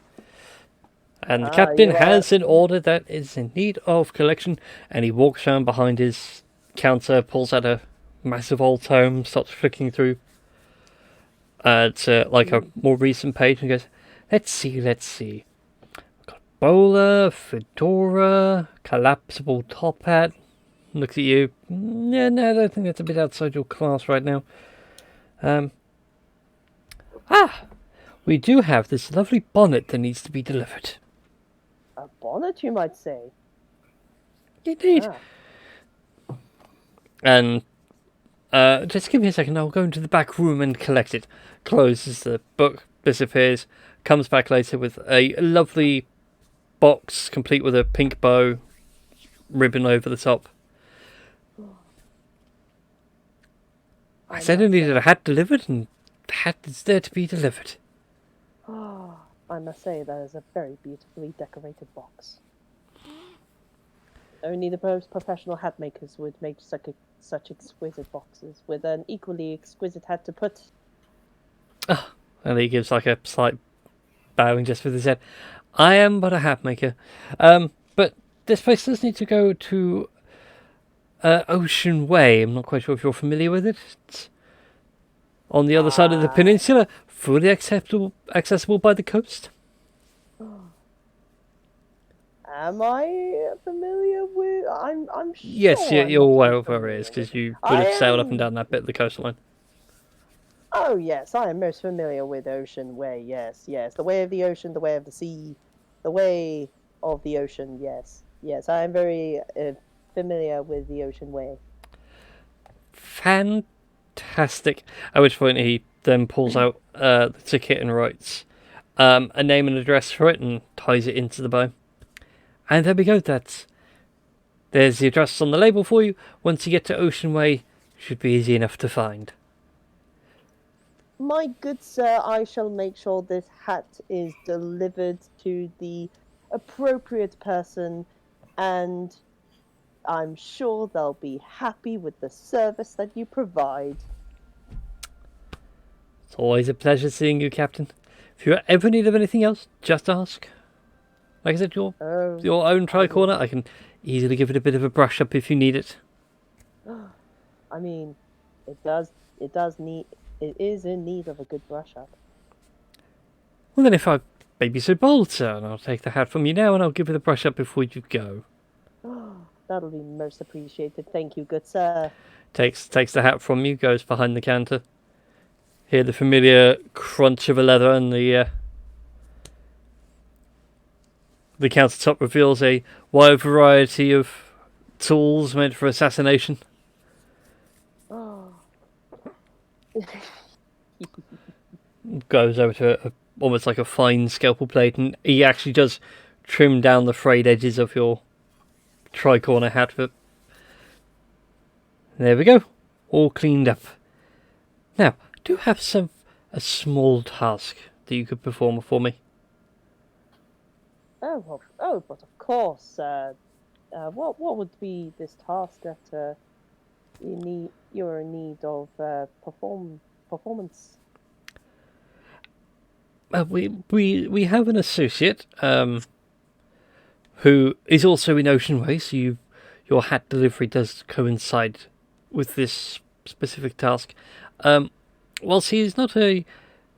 And the captain you are has an order that is in need of collection, and he walks around behind his counter, pulls out a massive old tome, starts flicking through. It's like a more recent page, and goes, let's see. We've got bowler, fedora, collapsible top hat. Looks at you. Yeah, no, I don't think that's a bit outside your class right now. We do have this lovely bonnet that needs to be delivered. a bonnet, you might say. Indeed. Ah. And just give me a second, I'll go into the back room and collect it. Closes the book, disappears, comes back later with a lovely box complete with a pink bow, ribbon over the top. I said I needed a hat delivered, and the hat is there to be delivered. I I must say that is a very beautifully decorated box. Only the most professional hat makers would make such exquisite boxes with an equally exquisite hat to put. And he gives like a slight bowing just with his head. I am but a hat maker. But this place does need to go to Ocean Way. I'm not quite sure if you're familiar with it. It's on the other side of the peninsula, fully accessible by the coast. Am I familiar with? I'm sure. Yes, I'm you're not aware of where familiar it is with because it. you would have sailed up and am- down that bit of the coastline. Oh yes, I am most familiar with Ocean Way. Yes, the way of the ocean, the way of the sea, the way of the ocean. Yes, I am very familiar with the Ocean Way. Fantastic. At which point he then pulls out the ticket and writes a name and address for it and ties it into the bow. And there we go. There's the address on the label for you. Once you get to Ocean Way, should be easy enough to find. My good sir, I shall make sure this hat is delivered to the appropriate person, and I'm sure they'll be happy with the service that you provide. It's always a pleasure seeing you, Captain. If you ever need of anything else, just ask. Like I said, your own tricorner, I can easily give it a bit of a brush up if you need it. I mean, it is in need of a good brush up. Well then, if I may be so bold, sir, and I'll take the hat from you now and I'll give it a brush up before you go. That'll be most appreciated. Thank you, good sir. Takes the hat from you, goes behind the counter. Hear the familiar crunch of a leather, and the countertop reveals a wide variety of tools meant for assassination. Goes over to almost like a fine scalpel blade, and he actually does trim down the frayed edges of your tricorner hat. But there we go, all cleaned up. Now, I do have a small task that you could perform for me. But of course. What would be this task that you're in need of performance? We have an associate who is also in Ocean Way, so your hat delivery does coincide with this specific task. Whilst he is not a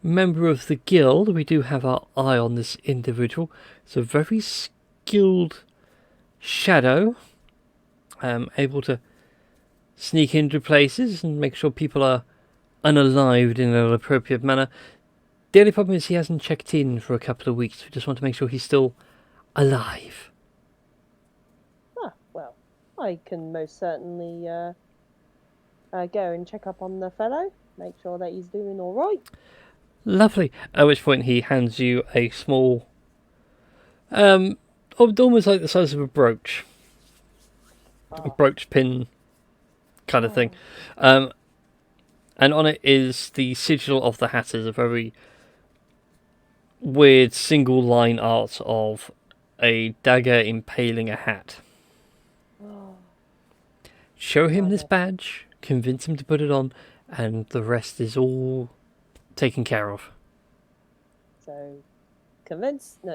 member of the guild, we do have our eye on this individual. It's a very skilled shadow, able to sneak into places and make sure people are unalived in an appropriate manner. The only problem is he hasn't checked in for a couple of weeks. We just want to make sure he's still alive. Well, I can most certainly go and check up on the fellow, make sure that he's doing all right. Lovely. At which point he hands you a small, almost like the size of a brooch. A brooch pin kind of thing. And on it is the sigil of the Hatters, a very weird single line art of a dagger impaling a hat. Show him this badge, convince him to put it on, and the rest is all taken care of. So, convince the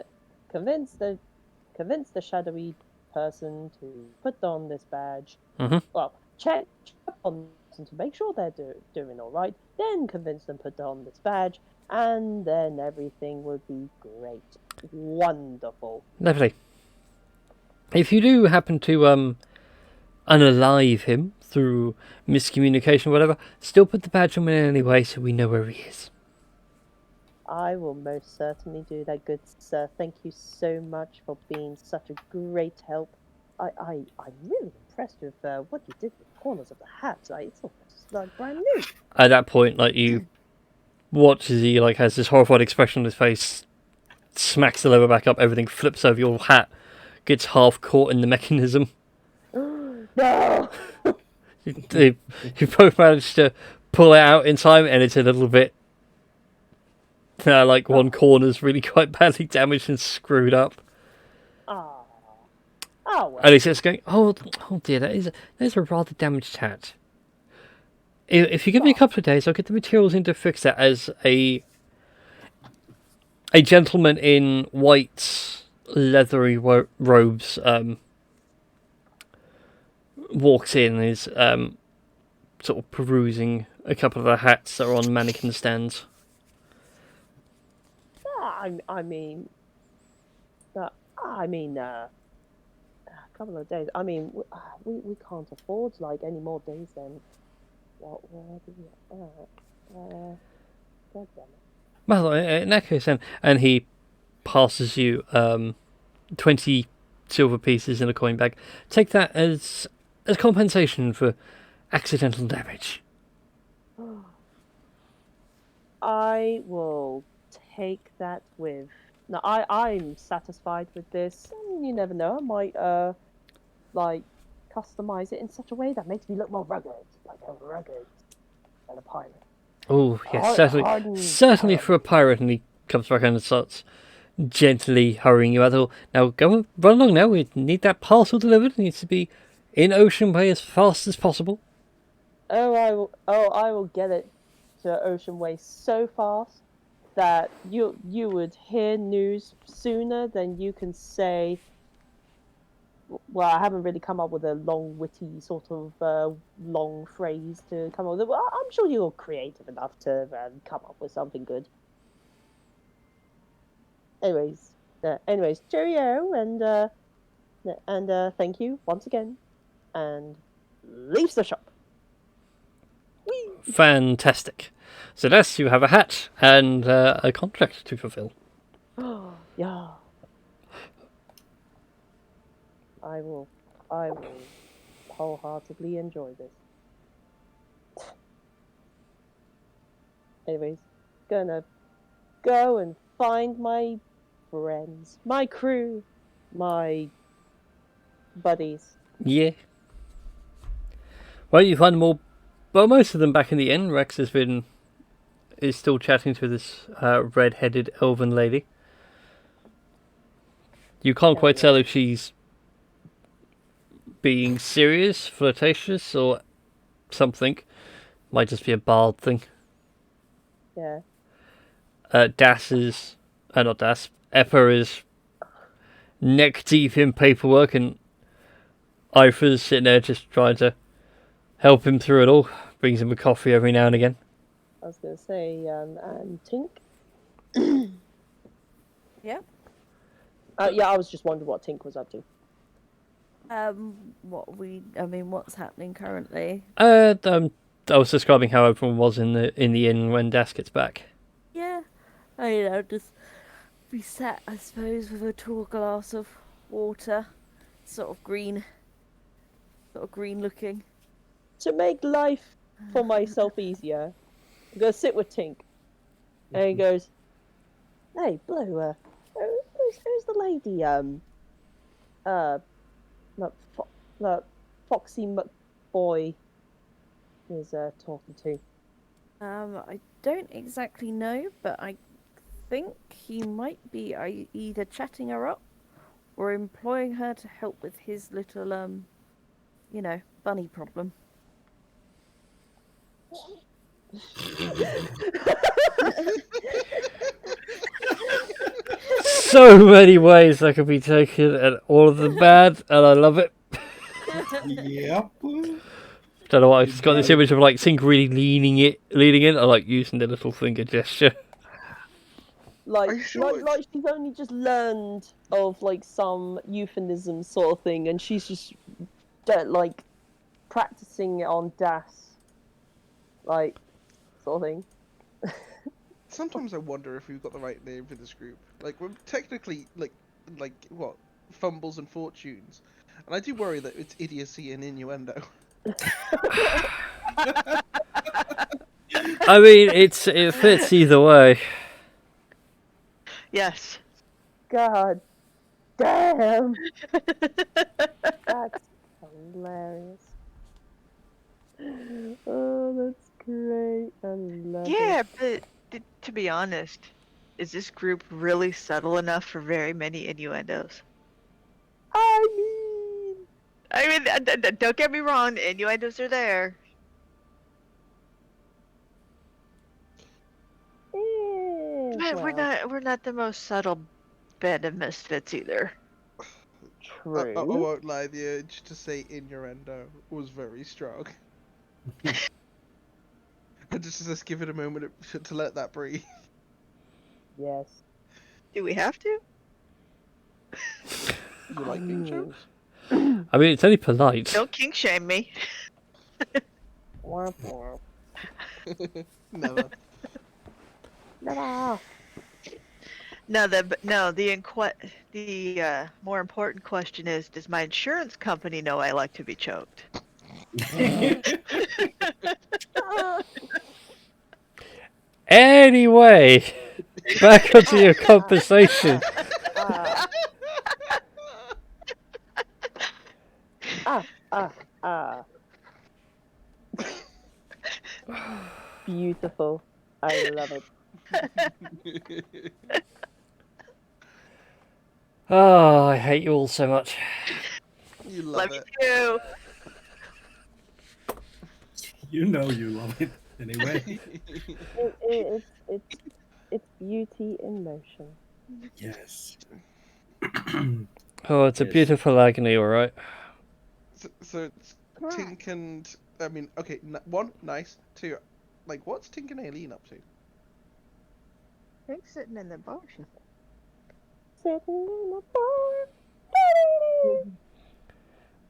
shadowy person to put on this badge. Mhm. Well, check up on them to make sure they're doing all right. Then convince them to put on this badge, and then everything will be great, wonderful. Lovely. If you do happen to unalive him through miscommunication or whatever, still put the badge on him anyway so we know where he is. I will most certainly do that, good sir. Thank you so much for being such a great help. I'm really impressed with what you did with the corners of the hat. It's almost like brand new. At that point, like, you watch as he has this horrified expression on his face, smacks the lever back up, everything flips over, your hat gets half caught in the mechanism. No! You both managed to pull it out in time, and it's a little bit Like one corner's really quite badly damaged and screwed up. Oh. Oh well. And he's just going, oh dear, there's a rather damaged hat. If you give me a couple of days, I'll get the materials in to fix that. As a gentleman in white leathery robes walks in and is sort of perusing a couple of the hats that are on mannequin stands. I mean, a couple of days. I mean, we can't afford like any more days than what we're God damn it. Well, in that case, and he passes you 20 silver pieces in a coin bag. Take that as compensation for accidental damage. I will take that with. No, I'm satisfied with this. And you never know. I might like customize it in such a way that makes me look more rugged, like a rugged and a pirate. Oh, yes, Hardened certainly pirate. for a pirate. And he comes back and starts gently hurrying you out. Now, go and run along now. We need that parcel delivered. It needs to be in Ocean Way as fast as possible. I will get it to Ocean Way so fast that you would hear news sooner than you can say. Well, I haven't really come up with a long, witty sort of long phrase to come up with. Well, I'm sure you're creative enough to come up with something good. Anyways, cheerio, and thank you once again, and leaves the shop. Whee! Fantastic. So, thus, you have a hat and a contract to fulfill. Yeah. I will wholeheartedly enjoy this. Anyways, gonna go and find my friends, my crew, my buddies. Yeah. Well, you find them all. Well, most of them back in the inn. Rex is still chatting to this red-headed elven lady. You can't quite tell if she's being serious, flirtatious, or something. Might just be a bard thing. Yeah. Eppa is neck deep in paperwork, and Ifa's sitting there just trying to help him through it all. Brings him a coffee every now and again. I was gonna say, and Tink. Yeah. Yeah, I was just wondering what Tink was up to. What's happening currently? I was describing how everyone was in the inn when Das gets back. Yeah. Just be sat, I suppose, with a tall glass of water, sort of green looking. To make life for myself easier, I'm gonna sit with Tink, and he goes, "Hey, Blue, who's the lady? That Foxy McBoy is talking to." I don't exactly know, but I think he might be either chatting her up or employing her to help with his little bunny problem. So many ways that could be taken, and all of them bad, and I love it. Yep. Don't know why I just got this image of like Sink really leaning in, or like using the little finger gesture. Like, Are you sure like she's only just learned of like some euphemism sort of thing, and she's just like practicing it on Das, like sort of thing. Sometimes I wonder if we've got the right name for this group. Like, we're technically like what, Fumbles and Fortunes, and I do worry that it's idiocy and innuendo. I mean, it fits either way. Yes. God damn, that's hilarious. Oh, that's great. I love Yeah, it. but to be honest, is this group really subtle enough for very many innuendos? I mean, don't get me wrong, the innuendos are there. But we're not the most subtle band of misfits either. True. I won't lie, the urge to say innuendo was very strong. And just give it a moment to let that breathe. Yes. Do we have to? You like being choked? I mean, it's only polite. Don't kink shame me. Womp womp. Never. Never. No, the more important question is, does my insurance company know I like to be choked? Anyway, back onto your conversation. Beautiful. I love it. Oh, I hate you all so much. You love Love it. you too. You know you love it anyway. It's beauty in motion. Yes. Oh, it's a Yes. beautiful agony, alright? So it's Tink and... I mean, okay, one, nice. Two, like, what's Tink and Aileen up to? Pink's sitting in the bar. Sitting in the bar.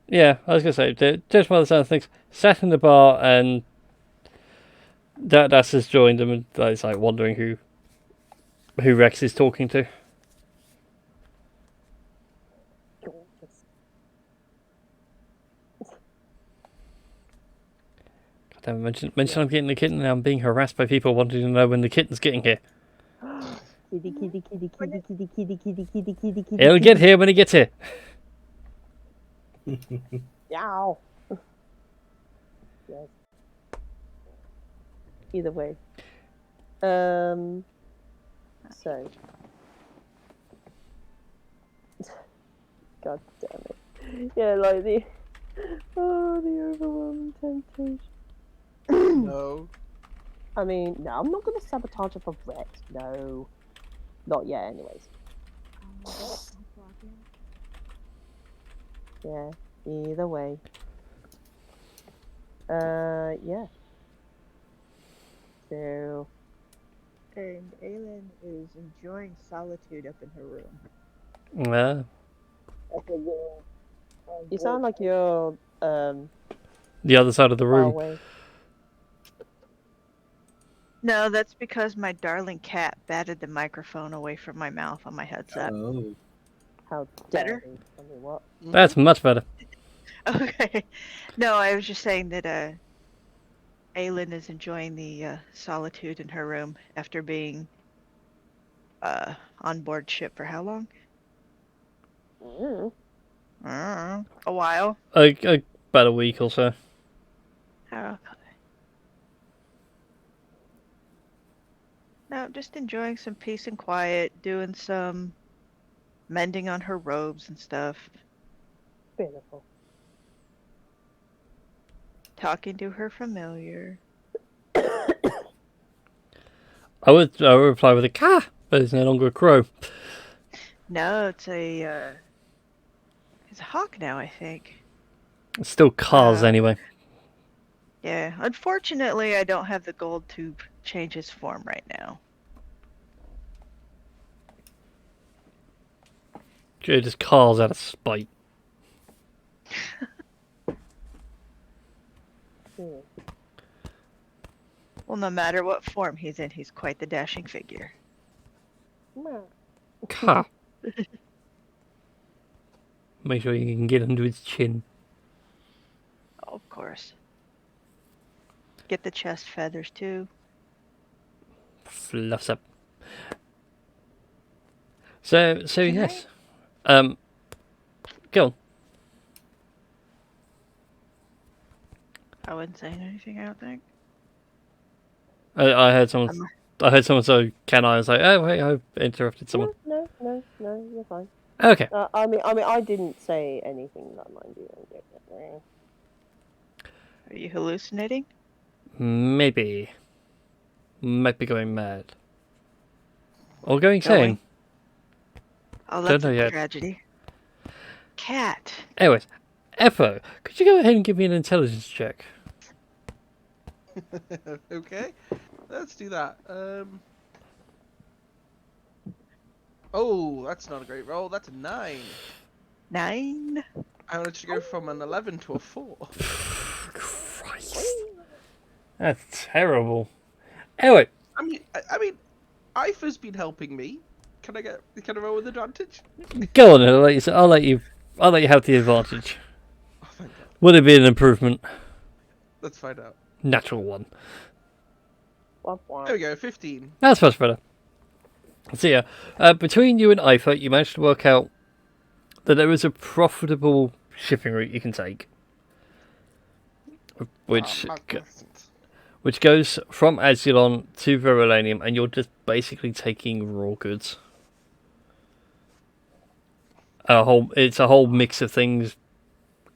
Yeah, I was going to say, just by the sound of things, sat in the bar and Das has joined them and it's like wondering who Rex is talking to. God damn, mention I'm getting the kitten and I'm being harassed by people wanting to know when the kitten's getting here. Kitty, kitty, kitty, kitty, kitty, kitty, kitty, kitty, kitty, kitty. It'll get here when he gets here. Yow. Yes. Either way. So. God damn it. Yeah, like the overwhelming temptation. No. I mean, no, I'm not gonna sabotage it for Rex. No. Not yet, anyways. Yeah, either way. Yeah. So. And Aylin is enjoying solitude up in her room. Yeah. You sound like you're, The other side of the far room. away. No, that's because my darling cat batted the microphone away from my mouth on my headset. Oh. How Better? dare you? I mean, what? That's much better. Okay. No, I was just saying that Aylin is enjoying the solitude in her room after being on board ship for how long? Mm. A while. About a week or so. Oh. No, just enjoying some peace and quiet, doing some mending on her robes and stuff, Beautiful. talking to her familiar. I would reply with a caw, but it's no longer a crow. No, it's a hawk now, I think. It's still cars anyway. Yeah, unfortunately, I don't have the gold to change his form right now. Just cars out of spite. Mm. Well, no matter what form he's in, he's quite the dashing figure. Meow. Caw. Make sure you can get under its chin. Oh, of course. Get the chest feathers too. Fluffs up. So Can yes. Go on. I wasn't saying anything, I don't think. I heard someone I heard someone say, "Can I?" I was like, "Oh wait, I interrupted someone." No, you're fine. Okay. I mean, I didn't say anything that might be. Are you hallucinating? Maybe. Might be going mad. Or going Going? sane. Oh, Don't that's know a yet. tragedy. Cat. Anyways, Eppo, could you go ahead and give me an intelligence check? Okay, let's do that. Oh, that's not a great roll. That's a 9. 9. I wanted to go from an 11 to a 4. Christ. That's terrible. Anyway, I mean, Ifa's been helping me. Can I roll with advantage? go on. I'll let you have the advantage. Oh, thank God. Would it be an improvement? Let's find out. Natural one. There we go, 15. That's much better. So yeah, between you and Ifa, you managed to work out that there is a profitable shipping route you can take, which which goes from Azulon to Verulanium, and you're just basically taking raw goods. It's a whole mix of things: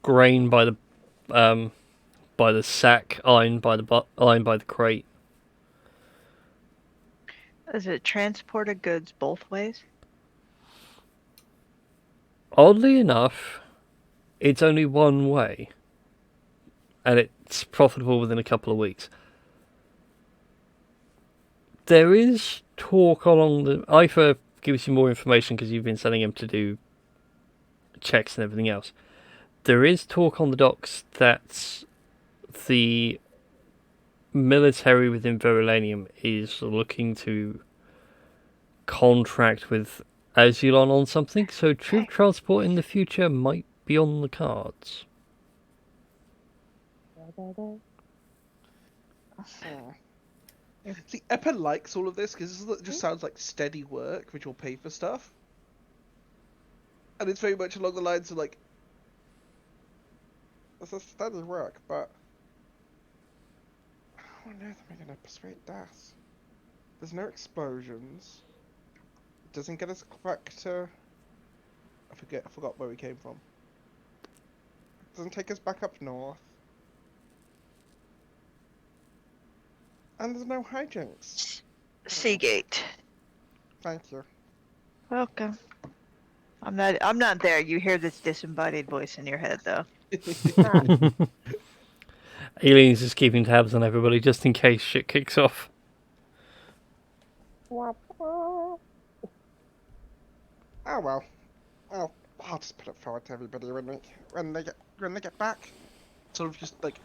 grain by the sack, iron by the crate. Is it transported goods both ways? Oddly enough, it's only one way, and it's profitable within a couple of weeks. There is talk along the... Ifa gives you more information because you've been sending him to do checks and everything else. There is talk on the docks that the military within Verulanium is looking to contract with Azulon on something, so troop transport in the future might be on the cards. See, Epa likes all of this because it just sounds like steady work, which will pay for stuff. And it's very much along the lines of like, this is steady work, but how on earth am I going to persuade Das? There's no explosions. It doesn't get us back to... I forgot where we came from. It doesn't take us back up north. And there's no hijinks. Seagate. Thank you. Welcome. I'm not there. You hear this disembodied voice in your head, though. Alien's just keeping tabs on everybody just in case shit kicks off. Oh well. I'll just put it forward to everybody when they get back. Sort of just like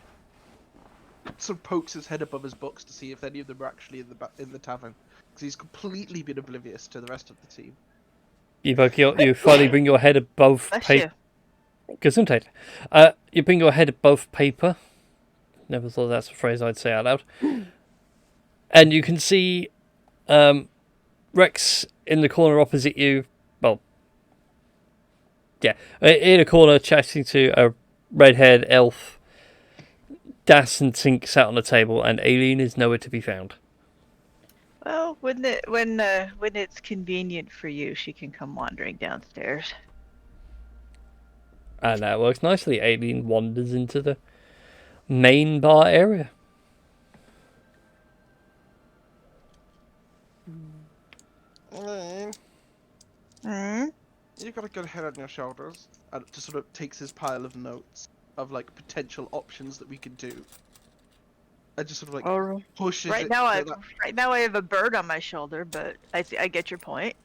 sort of pokes his head above his books to see if any of them are actually in the tavern, because he's completely been oblivious to the rest of the team. You finally bring your head above paper. Gesundheit. You bring your head above paper. Never thought that's a phrase I'd say out loud. And you can see Rex in the corner opposite you. Well, yeah, in a corner chatting to a red-haired elf. Das and Tink sat on the table, and Aileen is nowhere to be found. Well, when it's convenient for you, she can come wandering downstairs. And that works nicely. Aileen wanders into the main bar area. Aileen, you've got a good head on your shoulders. And it just sort of takes his pile of notes of like potential options that we could do. I just sort of like pushes right it. Now I have a bird on my shoulder, but I get your point.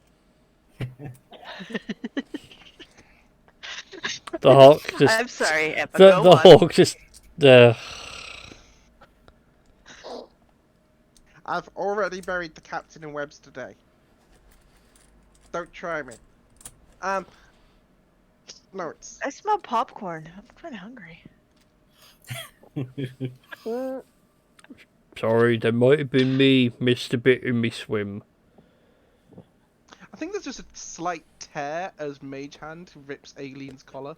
The hawk just... I'm sorry, Epa, the hawk just... I've already buried the captain in webs today. Don't try me. Notes. I smell popcorn. I'm kind of hungry. Sorry, that might have been me, missed a bit in me swim. I think there's just a slight tear as Mage Hand rips Aileen's collar.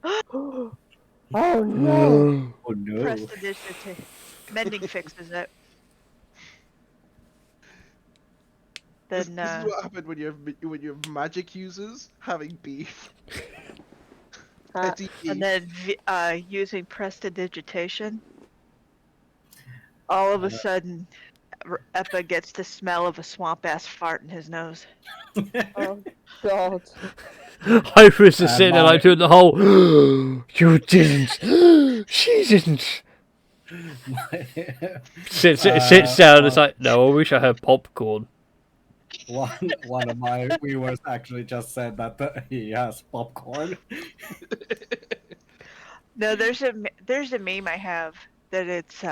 Oh no! Oh no. Press the initiative. Mending fixes it. This Then is what happened when you have magic users having beef. Petty beef. and then using prestidigitation. All of a sudden, Eppa gets the smell of a swamp ass fart in his nose. Oh God. I was just sitting there my- like doing the whole. You didn't. She didn't. Sits down. It's like, no, I wish I had popcorn. one of my viewers actually just said that he has popcorn. No, there's a meme I have that it's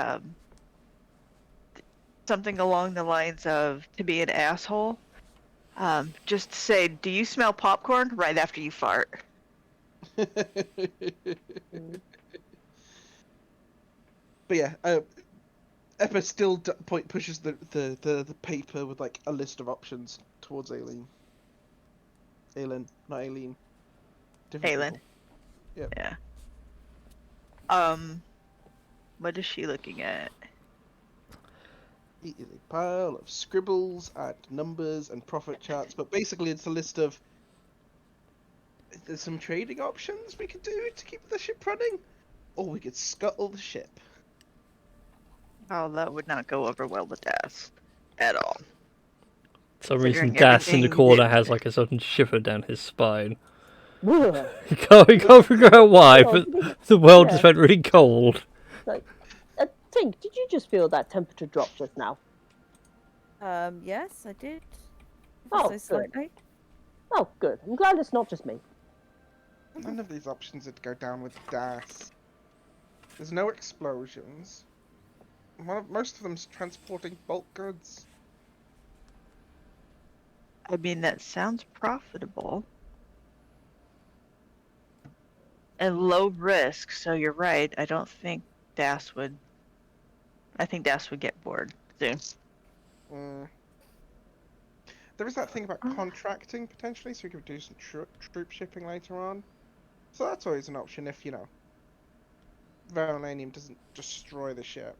something along the lines of to be an asshole. Just say, do you smell popcorn right after you fart? But yeah, Eppa still pushes the paper with like a list of options towards Aileen. Aylin, not Aileen. Different Aylin. people. Yep. Yeah. What is she looking at? It is a pile of scribbles and numbers and profit charts, but basically it's a list of. There's some trading options we could do to keep the ship running, or we could scuttle the ship. Oh, that would not go over well with Das at all. For some reason, Considering Das in the everything corner that- has like a sudden shiver down his spine. Ugh. You can't figure out why, Oh, but the world yeah. just went really cold. Tink, did you just feel that temperature drop just now? Yes, I did. Oh, So good. slightly. Oh, good. I'm glad it's not just me. None of these options would go down with DAS. There's no explosions. Most of them's transporting bulk goods. I mean, that sounds profitable. And low risk, so you're right. I don't think Das would. I think Das would get bored soon. There is that thing about contracting potentially, so we could do some troop shipping later on. So that's always an option if, you know, Verlanium doesn't destroy the ship.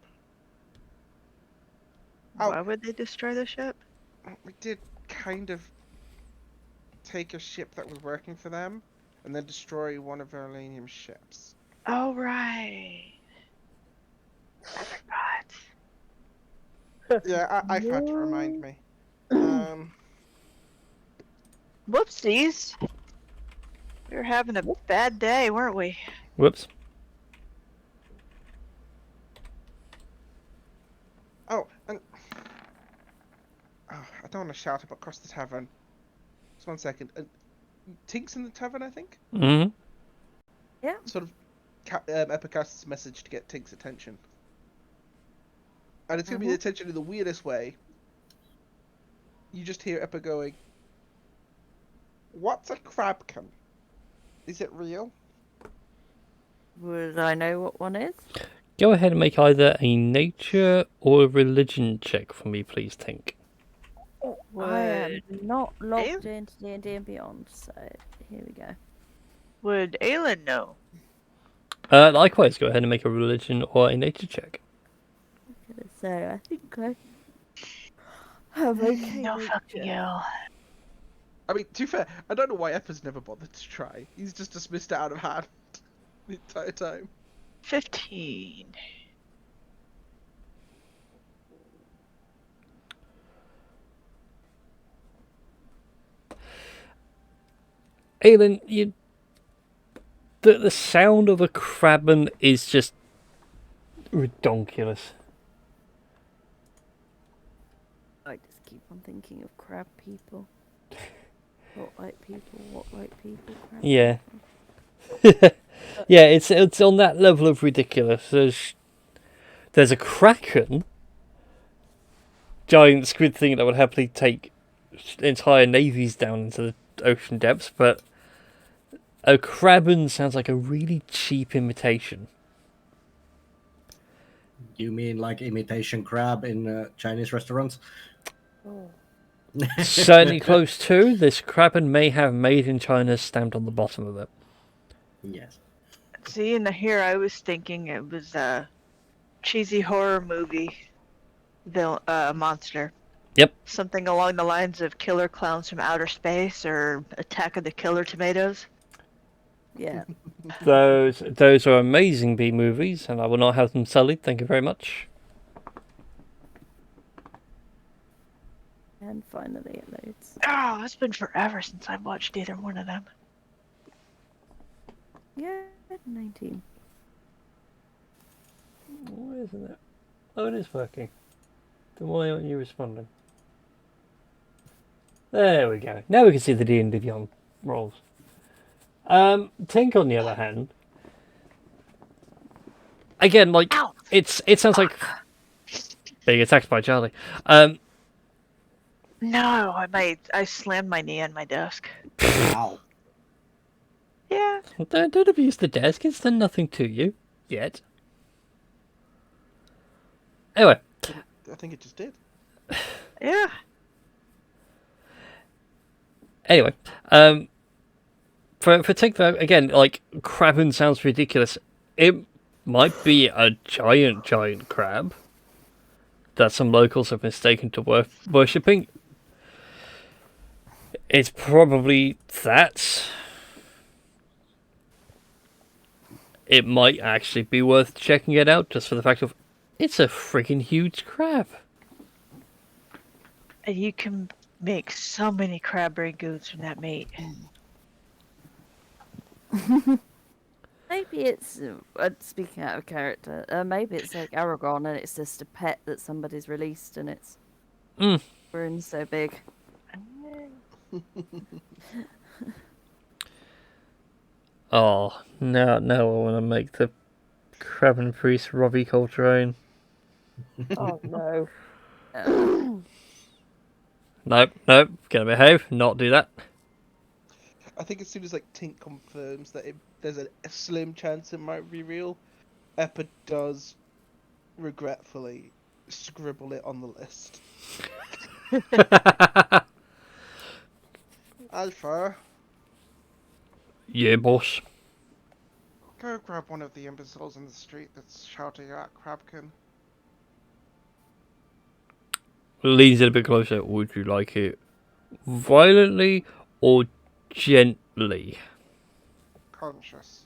Oh. Why would they destroy the ship? We did kind of take a ship that was working for them and then destroy one of Verlanium's ships. Oh, right. I forgot. Yeah, I've had to remind me. Whoopsies. We were having a bad day, weren't we? Whoops. Oh, and I don't want to shout up across the tavern. Just 1 second. Tink's in the tavern, I think. Mm-hmm. Yeah. Sort of, Eppa casts a message to get Tink's attention, and it's gonna be the attention in the weirdest way. You just hear Eppa going, "What's a crabkin? Is it real?" Would I know what one is? Go ahead and make either a nature or a religion check for me, please, Tink. I am not logged Ail- into D&D and Beyond, so here we go. Would Aylin know? Likewise, go ahead and make a religion or a nature check. So I think I have okay. No fucking nature. hell. I mean, to be fair, I don't know why Eppa's never bothered to try. He's just dismissed it out of hand the entire time. 15. Aylin, the sound of a Crabben is just redonkulous. I just keep on thinking of crab people. What like people, crab Yeah. people. Yeah, it's on that level of ridiculous. There's a kraken, giant squid thing that would happily take entire navies down into the ocean depths, but a Crabben sounds like a really cheap imitation. You mean like imitation crab in Chinese restaurants? Oh. Certainly close to. This Crabben may have "Made in China" stamped on the bottom of it. Yes. See, in the here I was thinking it was a cheesy horror movie monster. Yep. Something along the lines of Killer Clowns from Outer Space or Attack of the Killer Tomatoes. Yeah. Those are amazing B movies, and I will not have them sullied. Thank you very much. And finally it loads. Oh, it's been forever since I've watched either one of them. Yeah, 19. Why isn't it? Oh, it is working. Then why aren't you responding? There we go. Now we can see the D&D Beyond rolls. Tink, on the other hand, again, like Ow! it sounds like being attacked by Charlie. No, I slammed my knee on my desk. Ow. Yeah. Don't abuse the desk. It's done nothing to you yet. Anyway, I think it just did. Yeah. Anyway, for Tink though, again, like Crabben sounds ridiculous. It might be a giant crab that some locals have mistaken to worshipping. It's probably that. It might actually be worth checking it out just for the fact of it's a freaking huge crab. And you can make so many crab rangoons from that meat. Maybe it's, speaking out of character, maybe it's like Aragon and it's just a pet that somebody's released and it's grown so big. Oh, now I want to make the Crabben Priest Robbie Coltrane. Oh no. Nope, gonna behave, not do that. I think as soon as like Tink confirms that there's a slim chance it might be real, Eppa does regretfully scribble it on the list. Alpha, Yeah, boss. go grab one of the imbeciles in the street that's shouting at Crabkin. Leans it a bit closer. Would you like it violently or gently? Conscious.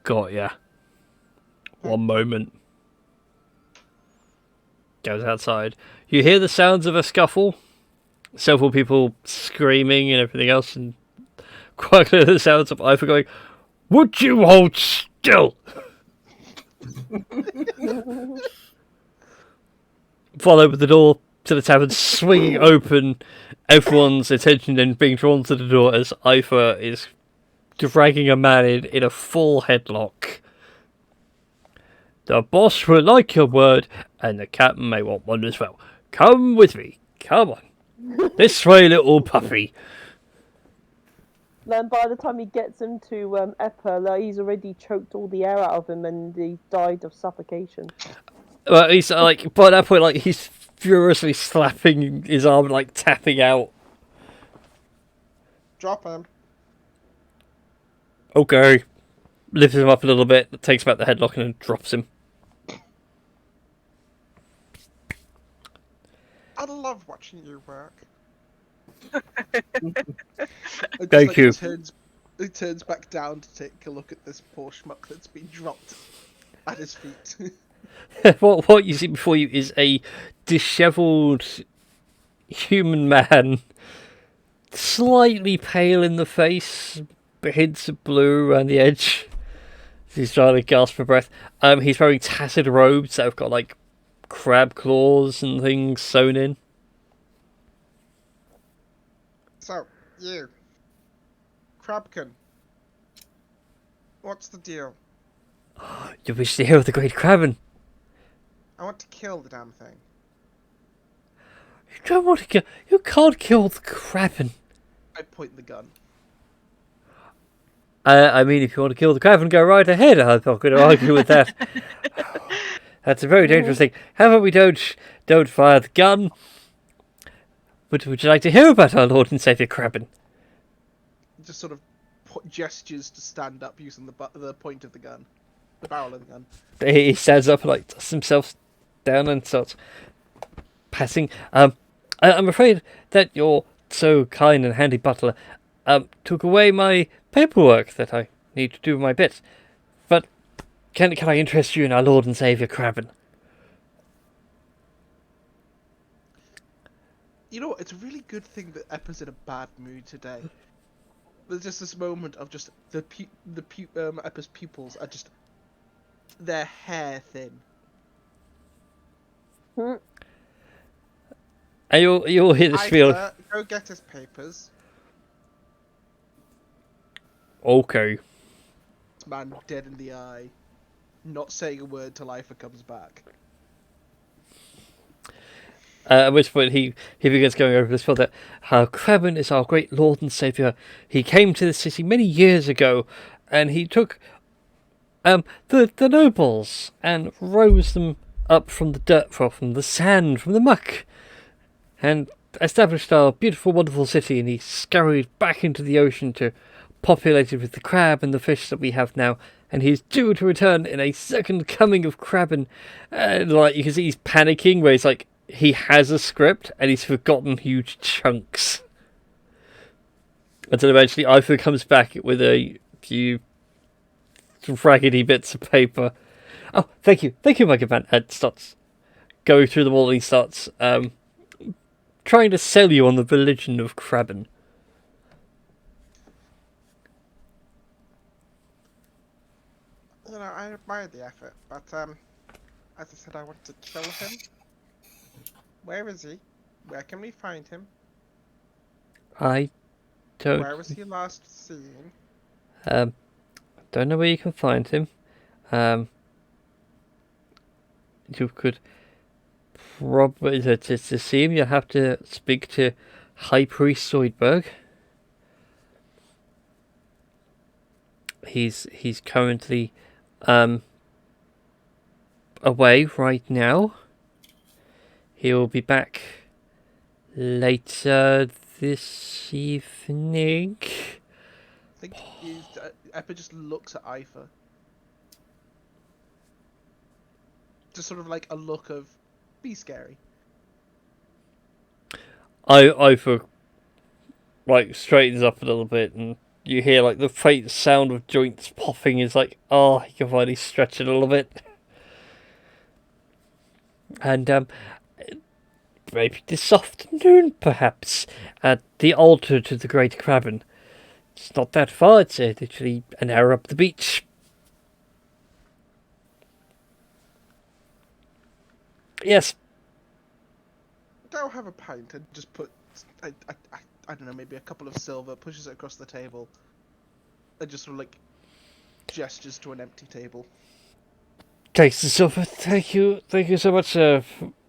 Got ya. One moment. Goes outside. You hear the sounds of a scuffle. Several people screaming and everything else, and quite clear the sounds of Ivor going, "Would you hold still?" Followed with the door to the tavern swinging open, everyone's attention then being drawn to the door as Ivor is dragging a man in a full headlock. The boss will like your word, and the captain may want one as well. Come with me. Come on. This way, little puppy. Then by the time he gets him to Eppa, like, he's already choked all the air out of him and he died of suffocation. Well, he's like, by that point, like, he's furiously slapping his arm, like, tapping out. Drop him. Okay. Lifts him up a little bit, takes back the headlock and then drops him. I love watching you work. Thank you. He turns back down to take a look at this poor schmuck that's been dropped at his feet. What you see before you is a dishevelled human man, slightly pale in the face, but hints of blue around the edge. He's trying to gasp for breath. He's wearing tattered robes that have got like crab claws and things sewn in. So, you. Crabkin. What's the deal? You wish to hear of the Great Crabben? I want to kill the damn thing. You don't want to kill. You can't kill the Crabben. I point the gun. I mean, if you want to kill the Crabben, go right ahead. I'm not going to argue with that. That's a very dangerous thing. How about we don't fire the gun? But would you like to hear about our Lord and Saviour Crabben? Just sort of gestures to stand up using the point of the gun. The barrel of the gun. He stands up and like dusts himself down and starts passing. I'm afraid that your so kind and handy butler took away my paperwork that I need to do my bit. But can I interest you in our Lord and Saviour Crabben? You know what? It's a really good thing that Eppa's in a bad mood today. There's just this moment of just Eppa's pupils are just their hair thin. And you'll hear this feel. Sir, go get his papers. Okay. This man dead in the eye, not saying a word till Ifa comes back. At which point he begins going over this further. How Crabben is our great Lord and Saviour. He came to the city many years ago, and he took the nobles and rose them up from the dirt, from the sand, from the muck, and established our beautiful, wonderful city. And he scurried back into the ocean to populate it with the crab and the fish that we have now. And he's due to return in a second coming of Crabben. And like you can see, he's panicking, where he's like, he has a script and he's forgotten huge chunks. Until eventually Ifa comes back with a few raggedy bits of paper. Oh, thank you, my good man. And starts going through them all, and he starts trying to sell you on the religion of Crabben. You know, I admire the effort, but as I said, I want to kill him. Where is he? Where can we find him? I don't. Where was he last seen? Don't know where you can find him. You could probably to see him. You have to speak to High Priest Zoidberg. He's currently away right now. He will be back later this evening. I think Eppa just looks at Ifa. Just sort of like a look of, be scary. Ifa like straightens up a little bit, and you hear like the faint sound of joints popping. Is like, oh, you can finally stretch it a little bit. And maybe this afternoon, perhaps, at the altar to the Great Crabben. It's not that far, it's literally an hour up the beach. Yes. Go have a pint and just put, I don't know, maybe a couple of silver, pushes it across the table, and just sort of like gestures to an empty table. Takes the silver. Thank you so much.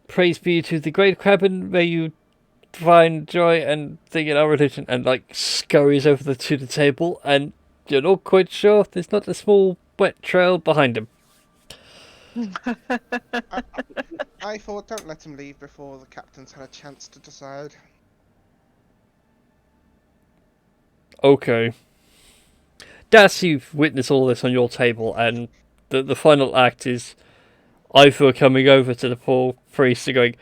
Praise be to the Great Crabben. May you find joy and think in our religion. And like scurries over to the table, and you're not quite sure if there's not a small wet trail behind him. I thought, don't let him leave before the captain's had a chance to decide. Okay. Das, you've witnessed all this on your table, and the final act is Ifa coming over to the poor priest and going,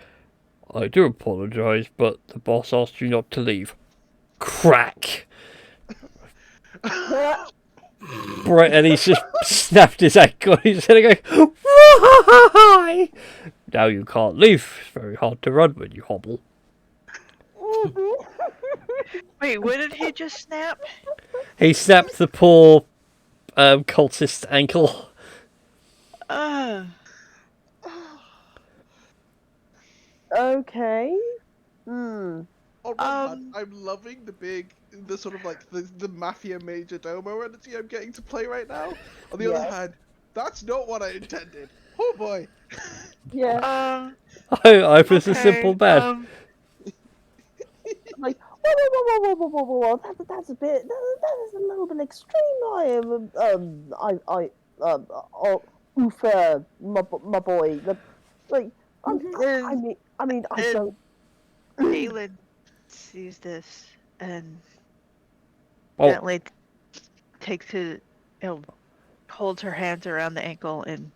I do apologise, but the boss asked you not to leave. Crack! Right, and he's just snapped his ankle. He's sitting going, why? Now you can't leave. It's very hard to run when you hobble. Wait, what did he just snap? He snapped the poor cultist ankle. Okay. On one hand, I'm loving the sort of like the mafia major domo energy I'm getting to play right now. On the other hand, that's not what I intended. Oh boy. Yeah. I was a simple man. Like, whoa. That's a bit. That is a little bit extreme. My boy. Like, I don't. Aelin sees this and Oh. gently takes his, holds her hands around the ankle and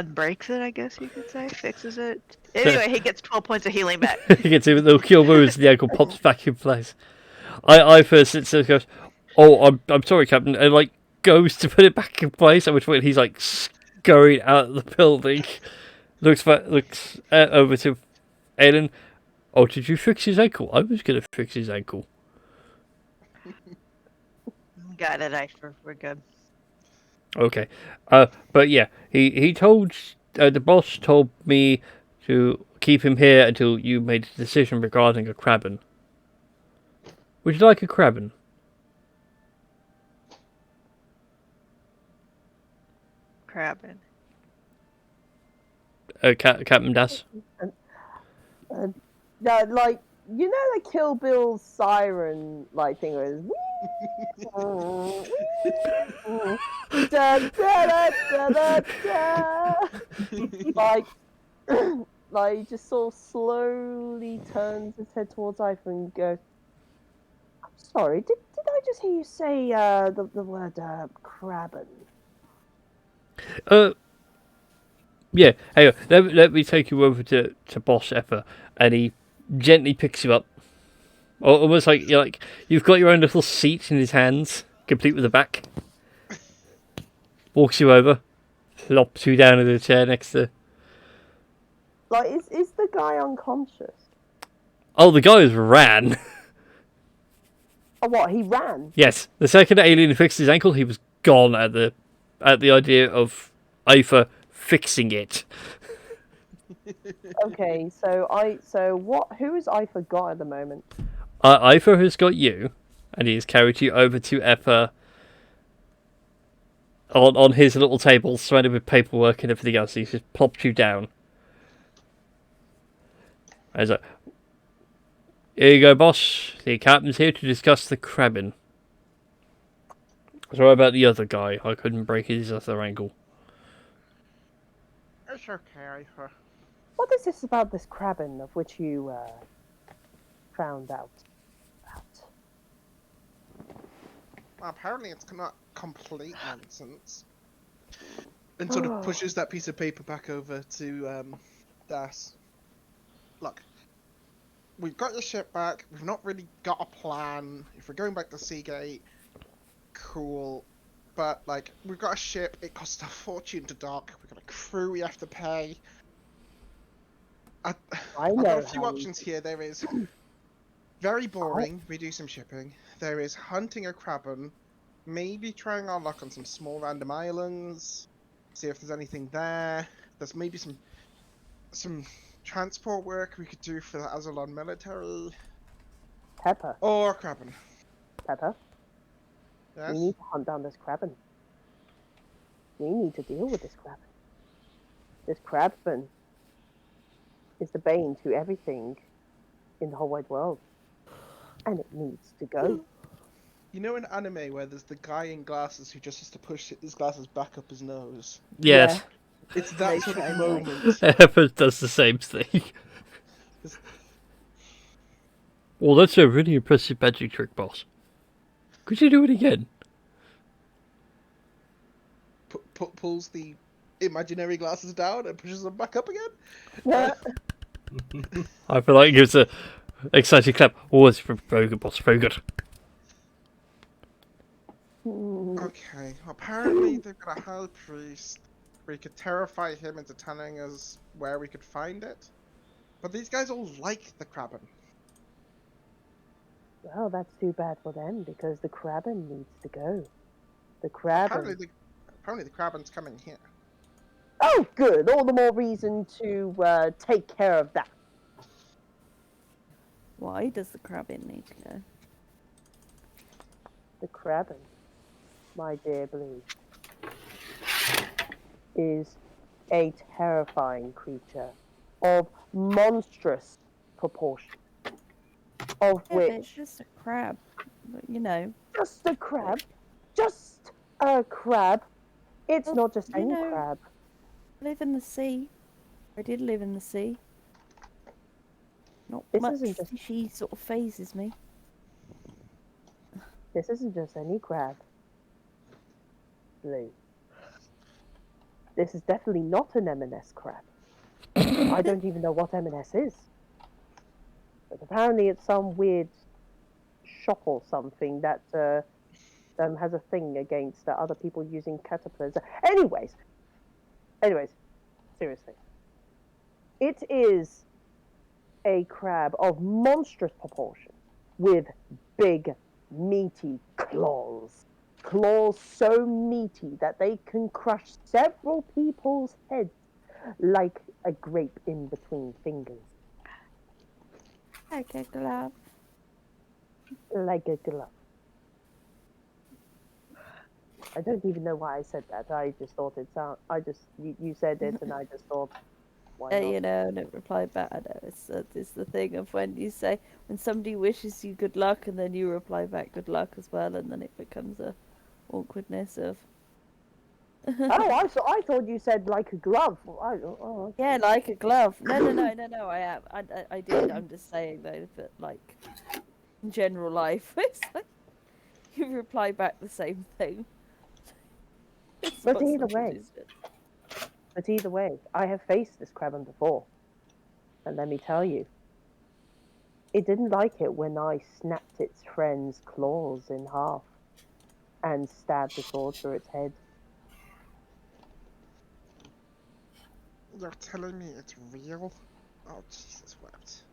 unbreaks it, I guess you could say. Fixes it. Anyway, he gets 12 points of healing back. He gets him the cure wounds, and the ankle pops back in place. I first sits there and goes, "Oh, I'm sorry, Captain," and like goes to put it back in place. At which point he's like scurried out of the building. Looks over to Aiden. Oh, did you fix his ankle? I was gonna fix his ankle. Got it, we're good. Okay, but yeah, he told the boss told me to keep him here until you made a decision regarding a Crabben. Would you like a Crabben? Crabben. Captain Das. No, like you know the Kill Bill siren like thing where it's da, da, da, da, da, like like he just sort of slowly turns his head towards Ivan and goes, "I'm sorry, did I just hear you say the word Crabben?" Yeah. Hey, let me take you over to Boss Effa, and he gently picks you up, almost like you've got your own little seat in his hands, complete with a back. Walks you over, flops you down in the chair next to. Like, is the guy unconscious? Oh, the guy has ran. Oh, what? He ran? Yes, the second alien fixed his ankle, he was gone at the idea of Aoife fixing it. Okay, so what? Who is I forgot at the moment? Aoife has got you, and he has carried you over to Effa on his little table, surrounded with paperwork and everything else. He's just plopped you down. And he's like, "Here you go, boss. The captain's here to discuss the Crabben." Sorry about the other guy. I couldn't break his other ankle. It's okay, Aoife. What is this about this Crabben of which you found out about? Well, apparently it's not complete nonsense. And sort of pushes that piece of paper back over to Das. Look, we've got your ship back. We've not really got a plan. If we're going back to Seagate, cool. But like, we've got a ship. It costs a fortune to dock. We've got a crew we have to pay. I've got a few options here. There is very boring. We do some shipping. There is hunting a Crabben. Maybe trying our luck on some small random islands. See if there's anything there. There's maybe some transport work we could do for the Azalon military. Pepper. Or Crabben. Pepper. Yes? We need to hunt down this Crabben. We need to deal with this Crabben. This Crabben is the bane to everything in the whole wide world. And it needs to go. You know in anime where there's the guy in glasses who just has to push his glasses back up his nose? Yes. It's that sort of Okay. moment. Effa does the same thing. Well, that's a really impressive magic trick, boss. Could you do it again? Pulls the imaginary glasses down and pushes them back up again? Yeah. I feel like it gives a excited clap. Oh, it's very good, boss. Very good. Okay, apparently they've got a high priest. We could terrify him into telling us where we could find it. But these guys all like the Crabben. Well, that's too bad for them because the Crabben needs to go. The Crabben. Apparently the Crabben's coming here. Oh, good. All the more reason to take care of that. Why does the Crabben need to go? The Crabben, my dear Blue, is a terrifying creature of monstrous proportion. Of Yeah, but which it's just a crab. But, you know. just a crab. Just a crab. It's Well, not just you any know- crab. I live in the sea. I did live in the sea. Not This much isn't just- fishy sort of phases me. This isn't just any crab. Blue. This is definitely not an M&S crab. I don't even know what M&S is. But apparently it's some weird shop or something that has a thing against other people using caterpillars. Anyways, seriously. It is a crab of monstrous proportions with big, meaty claws. Claws so meaty that they can crush several people's heads like a grape in between fingers. Like a glove. Like a glove. I don't even know why I said that. I just thought it sound. You said it, and I just thought, why not? You know, and it replied back. I know it's the thing of when you say when somebody wishes you good luck, and then you reply back good luck as well, and then it becomes a awkwardness of. Oh, I thought you said like a glove. Okay. Yeah, like a glove. No. I am. I did. I'm just saying though that like in general life, it's like you reply back the same thing. It's But what either somebody way. said. But either way, I have faced this Crabben before, and let me tell you, it didn't like it when I snapped its friend's claws in half and stabbed a sword through its head. You're telling me it's real? Oh, Jesus wept.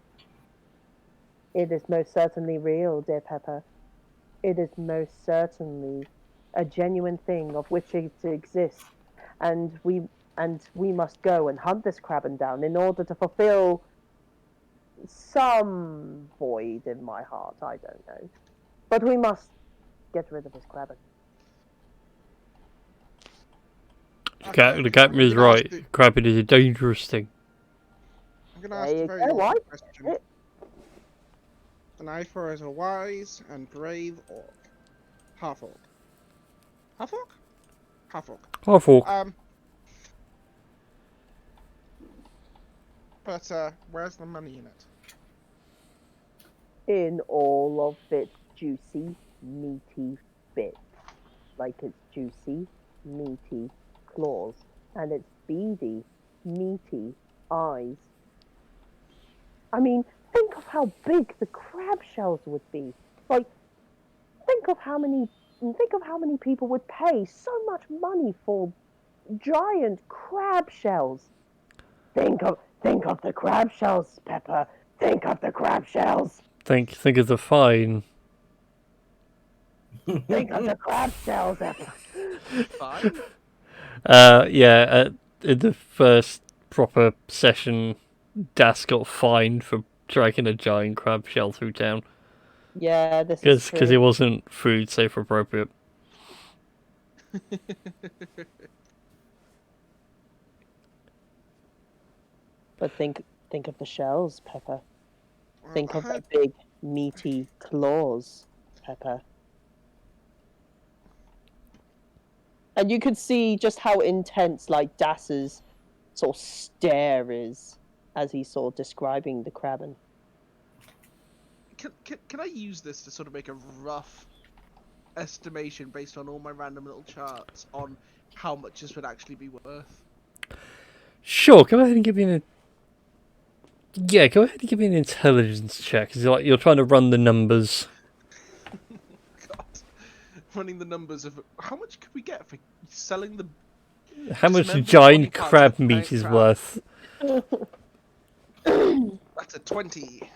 It is most certainly real, dear Pepper. It is most certainly a genuine thing of which it exists, and we must go and hunt this Crabben down in order to fulfill some void in my heart. I don't know, but we must get rid of this Crabben. The captain is right. Crabben is a dangerous thing. I'm gonna There ask a you very go. awkward question. An eye for is a wise and brave orc. Half orc. Half orc? Half orc. Half orc. But where's the money in it? In all of its juicy, meaty bits, like its juicy, meaty claws and its beady, meaty eyes. I mean, think of how big the crab shells would be. Like, think of how many people would pay so much money for giant crab shells. Think of the crab shells, Pepper. Think of the crab shells. Think of the fine. Think of the crab shells, Pepper. Fine. Yeah. In the first proper session, Das got fined for dragging a giant crab shell through town. Yeah, this is true. Because it wasn't food safe appropriate. But think of the shells, Pepper. Well, Think of the big, meaty claws, Pepper. And you could see just how intense, like, Das's sort of stare is as he's sort of describing the Crabben. Can I use this to sort of make a rough estimation based on all my random little charts on how much this would actually be worth? Sure, go ahead and give me go ahead and give me an intelligence check. Because you're trying to run the numbers. God, running the numbers of how much could we get for selling the? How much dismembered giant body parts crab of a meat giant is crab? worth? That's a 20.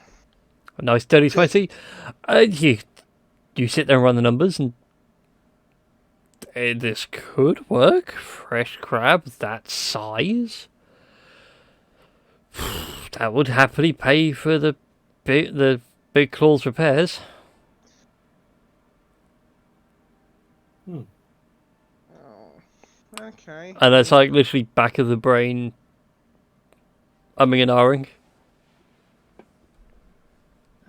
A nice dirty 20. You sit there and run the numbers, and this could work. Fresh crab that size. That would happily pay for the big claws repairs. Oh, okay. And that's like literally back of the brain, umming and ahhing.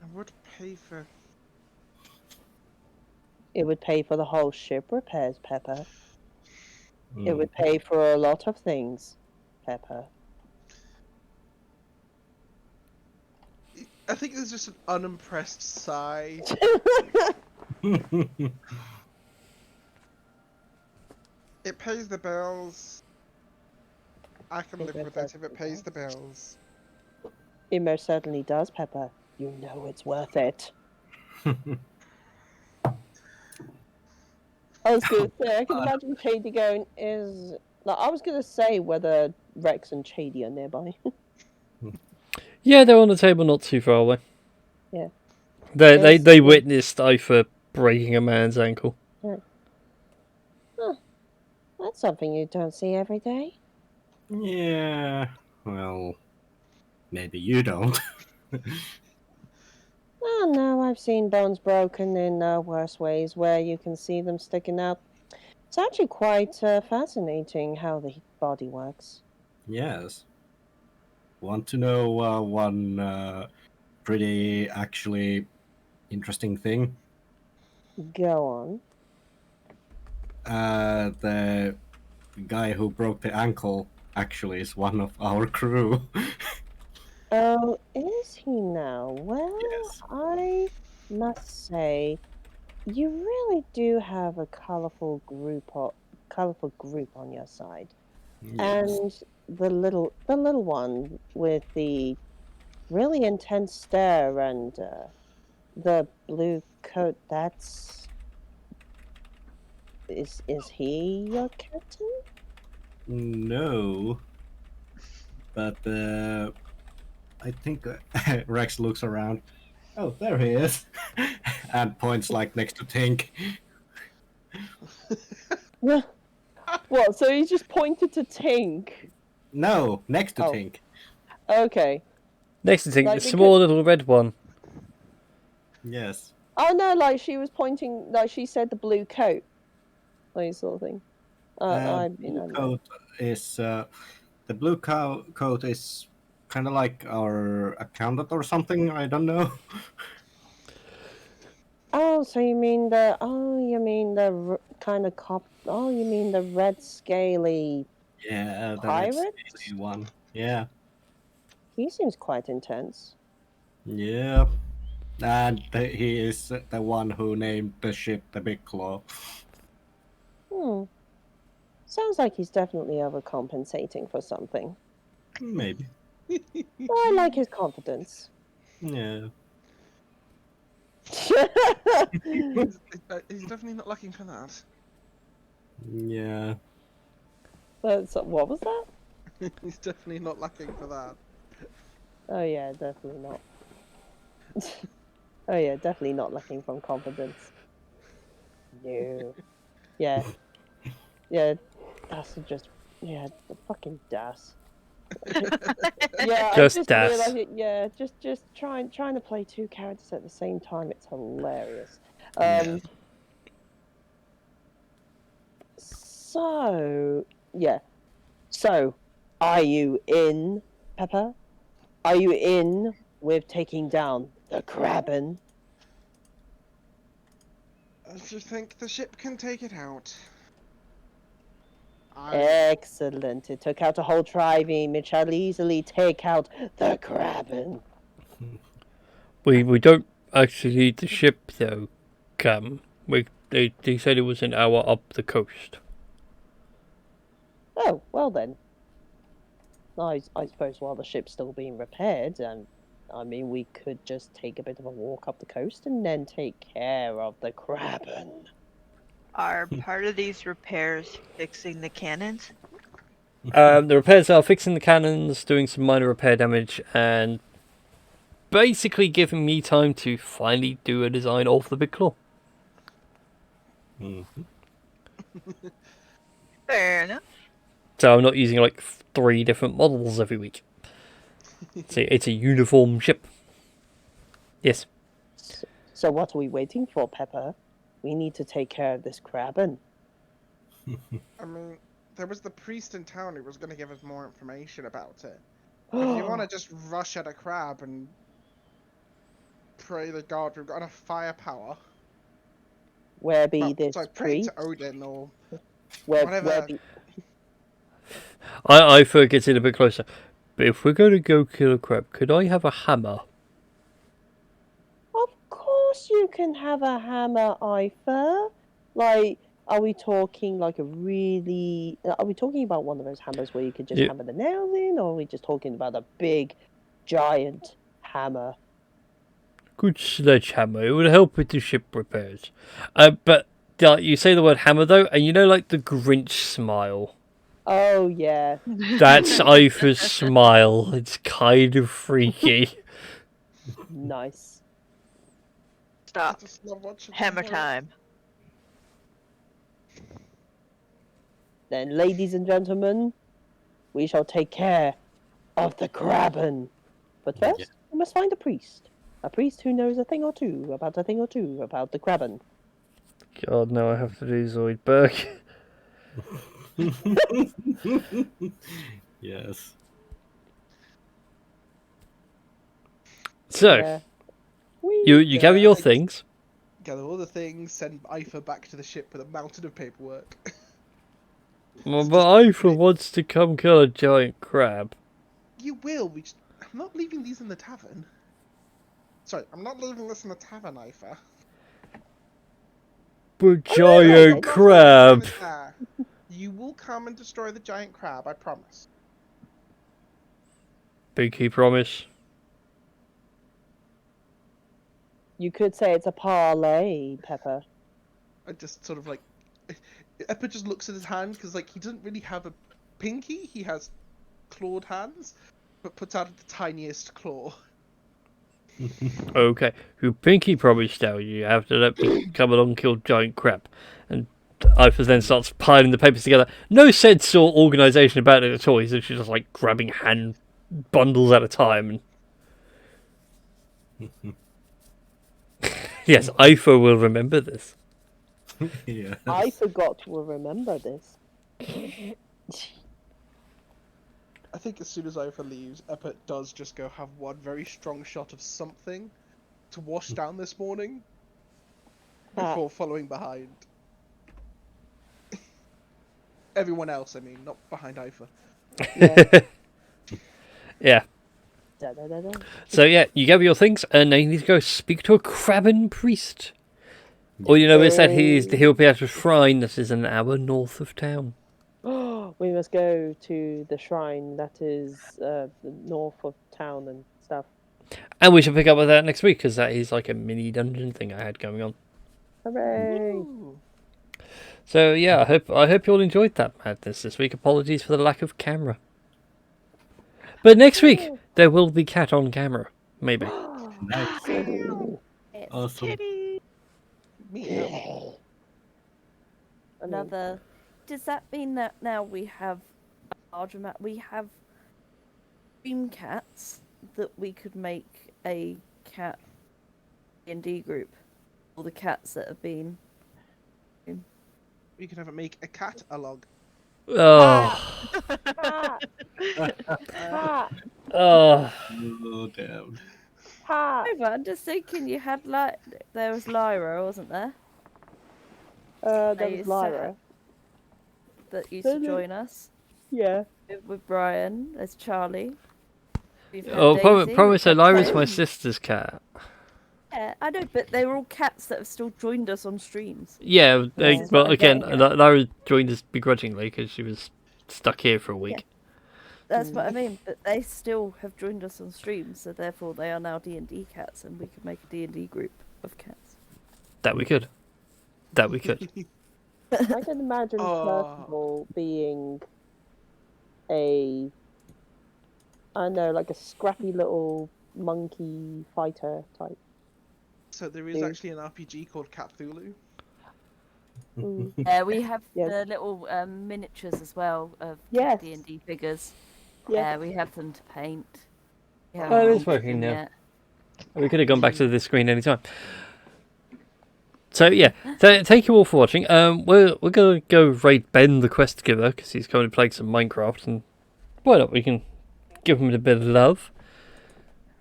I would pay for. It would pay for the whole ship repairs, Pepper. It would pay for a lot of things, Pepper. I think there's just an unimpressed sigh. It pays the bills. I can live with it if it pays the bills. It most certainly does, Pepper. You know it's worth it. I was gonna say, I can imagine Chady going, is... Like, I was gonna say whether Rex and Chady are nearby. Yeah, they're on the table not too far away. Yeah. They witnessed Ifer breaking a man's ankle. Yeah. Huh. That's something you don't see every day. Yeah, well, maybe you don't. Oh no, I've seen bones broken in worse ways where you can see them sticking out. It's actually quite fascinating how the body works. Yes. Want to know one pretty actually interesting thing? Go on. The guy who broke the ankle actually is one of our crew. Oh, is he now? Well, Yes. I must say, you really do have a colorful group on your side. Yes. And the little one with the really intense stare and the blue coat, is he your captain? No. But I think Rex looks around. Oh, there he is. And points like next to Tink. What? So he just pointed to Tink. No, next to Oh. Tink. Okay. Next to think, Like, the small little red one. Yes. Oh no, like she was pointing, like she said the blue coat, like sort of thing. I mean, Blue I know. coat is the blue coat is kind of like our accountant or something. I don't know. Oh, so you mean kind of cop? Oh, you mean the red scaly Yeah, the red pirate? scaly one. Yeah, He seems quite intense. yeah. And he is the one who named the ship the Big Claw. Hmm. Sounds like he's definitely overcompensating for something. Maybe. I like his confidence. Yeah. He's definitely not looking for that. Yeah. What was that? He's definitely not looking for that. Oh yeah, definitely not. Oh yeah, definitely not looking from confidence. No. Yeah. Yeah. That's just the fucking Das. Yeah, Just I just Das. realized it. Yeah, just trying to play two characters at the same time. It's hilarious. Yeah. So yeah. So, are you in, Pepper? Are you in with taking down the Crabben? Do you think the ship can take it out? Excellent. It took out a whole trireme. It shall easily take out the Crabben. We don't actually need the ship though, Cam. They said it was an hour up the coast. Oh, well then. I suppose while the ship's still being repaired, I mean, we could just take a bit of a walk up the coast and then take care of the Crabben. Are part of these repairs fixing the cannons? The repairs are fixing the cannons, doing some minor repair damage, and basically giving me time to finally do a design of the Big Claw. Fair enough. So I'm not using like 3 different models every week. It's a uniform ship. Yes. So what are we waiting for, Pepper? We need to take care of this Crabben. I mean, there was the priest in town who was going to give us more information about it. If you want to just rush at a crab and pray to God we've got enough firepower. Where be this pray priest? to Odin or Where be... I feel it gets in a bit closer. But if we're going to go kill a crab, could I have a hammer? Of course you can have a hammer, Ifer. Like, Are we talking like a really? Are we talking about one of those hammers where you could just Yeah. hammer the nails in, or are we just talking about a big, giant hammer? Good sledgehammer. It would help with the ship repairs. But you say the word hammer though, and you know, like the Grinch smile. Oh yeah. That's Ifa's smile. It's kind of freaky. Nice. I Stop. just love watching Hammer them. time. Then, ladies and gentlemen, we shall take care of the Crabben. But first, Yeah. we must find a priest. A priest who knows a thing or two about the Crabben. God, no, I have to do Zoidberg. Yes. So, Yeah. you gather your Yeah. things. Gather all the things, send Ifa back to the ship with a mountain of paperwork. Well, but Ifa wants to come kill a giant crab. You will. I'm not leaving these in the tavern. Sorry, I'm not leaving this in the tavern, Ifa. But no, giant no, crab. You will come and destroy the giant crab, I promise. Pinky promise. You could say it's a parlay, Pepper. I just sort of like... Eppa just looks at his hand, because like he doesn't really have a pinky, he has clawed hands, but puts out the tiniest claw. Okay, you pinky promise now you have to let me come along and kill giant crab. And Ifa then starts piling the papers together. No sense or organisation about it at all. He's actually just like grabbing hand bundles at a time. Yes, Ifa will remember this. Yeah. I forgot to remember this. I think as soon as Ifa leaves, Eppa does just go have one very strong shot of something to wash down this morning before following behind. Everyone else, I mean, not behind Ifa. Yeah. Yeah. Da, da, da, da. So yeah, you gather your things, and now you need to go speak to a Crabben priest. All you know is that he'll be at a shrine that is an hour north of town. We must go to the shrine that is north of town and stuff. And we should pick up with that next week, because that is like a mini dungeon thing I had going on. Hooray! Ooh. So yeah, I hope you all enjoyed that madness this week. Apologies for the lack of camera. But next week there will be cat on camera, maybe. Nice. It's Awesome. Kitty. Meow. another. Does that mean that now we have a large amount? We have dream cats that we could make a cat D&D group. All the cats that have been. We can have it make a cat-a-log. Oh, Ha! Ha! oh. Oh damn. Ha! No, but I'm just thinking you had there was Lyra, wasn't there? That They was used to Lyra. That used to Really? join us Yeah. with Brian as Charlie. We've had Oh, Daisy, promise we've had Lyra's my Tony. sister's cat. Yeah, I know, but they were all cats that have still joined us on streams. Yeah, This is but what I'm again, getting at. Lyra joined us begrudgingly because she was stuck here for a week. That's what I mean, but they still have joined us on streams, so therefore they are now D&D cats, and we could make a D&D group of cats. That we could. That we could. I can imagine Oh. Percival being I don't know, like a scrappy little monkey fighter type. So there is Dude. actually an RPG called Cthulhu. Mm. We have Yes. the little miniatures as well of Yes. D&D figures. Yeah. We have them to paint. We Oh, haven't it's painted working them now. yet. We could have gone back to this screen anytime. So yeah, thank you all for watching. We're gonna go raid Ben the quest giver because he's currently playing some Minecraft, and why not? We can give him a bit of love.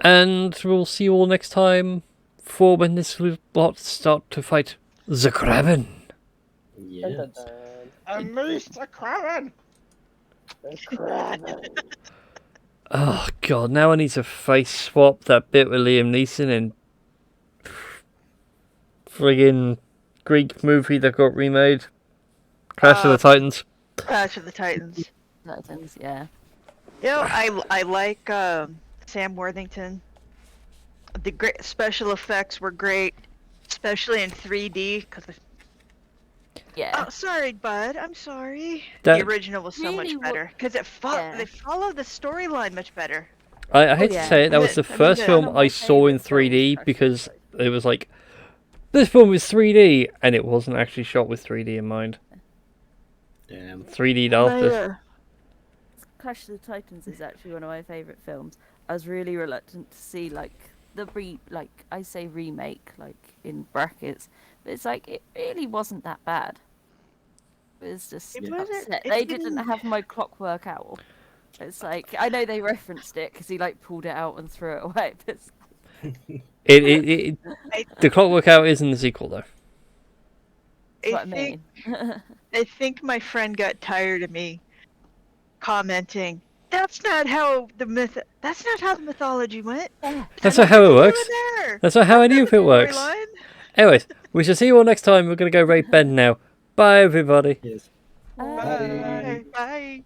And we'll see you all next time for when this lot start to fight the Crabben. Dun, Yes. dun, dun. Unleash the Crabben! The Crabben. Oh god, now I need to face swap that bit with Liam Neeson in friggin' Greek movie that got remade. Clash of the Titans. Clash of the Titans. Titans, yeah. You know, I like Sam Worthington. The great special effects were great, especially in 3D. Yeah. Oh, sorry, bud. I'm sorry. That- The original was so Really much better because yeah. they follow the storyline much better. I hate to yeah. say it, that was the I mean, first the- film One of my I saw in favourite 3D films, because actually. it was like, this film is 3D, and it wasn't actually shot with 3D in mind. Damn. 3D'd after. Clash of the Titans is actually one of my favourite films. I was really reluctant to see I say remake, like in brackets, but it's like it really wasn't that bad. It was just It wasn't- upset. it They didn't- didn't have my Clockwork Owl. It's like I know they referenced it because he like pulled it out and threw it away. But The Clockwork Owl is in the sequel, though. that's what I think mean. I think my friend got tired of me commenting. That's not how the mythology went. That's not how it works. There. That's not how any of it works. Storyline. Anyways, we shall see you all next time. We're going to go raid Ben now. Bye, everybody. Yes. Bye. Bye.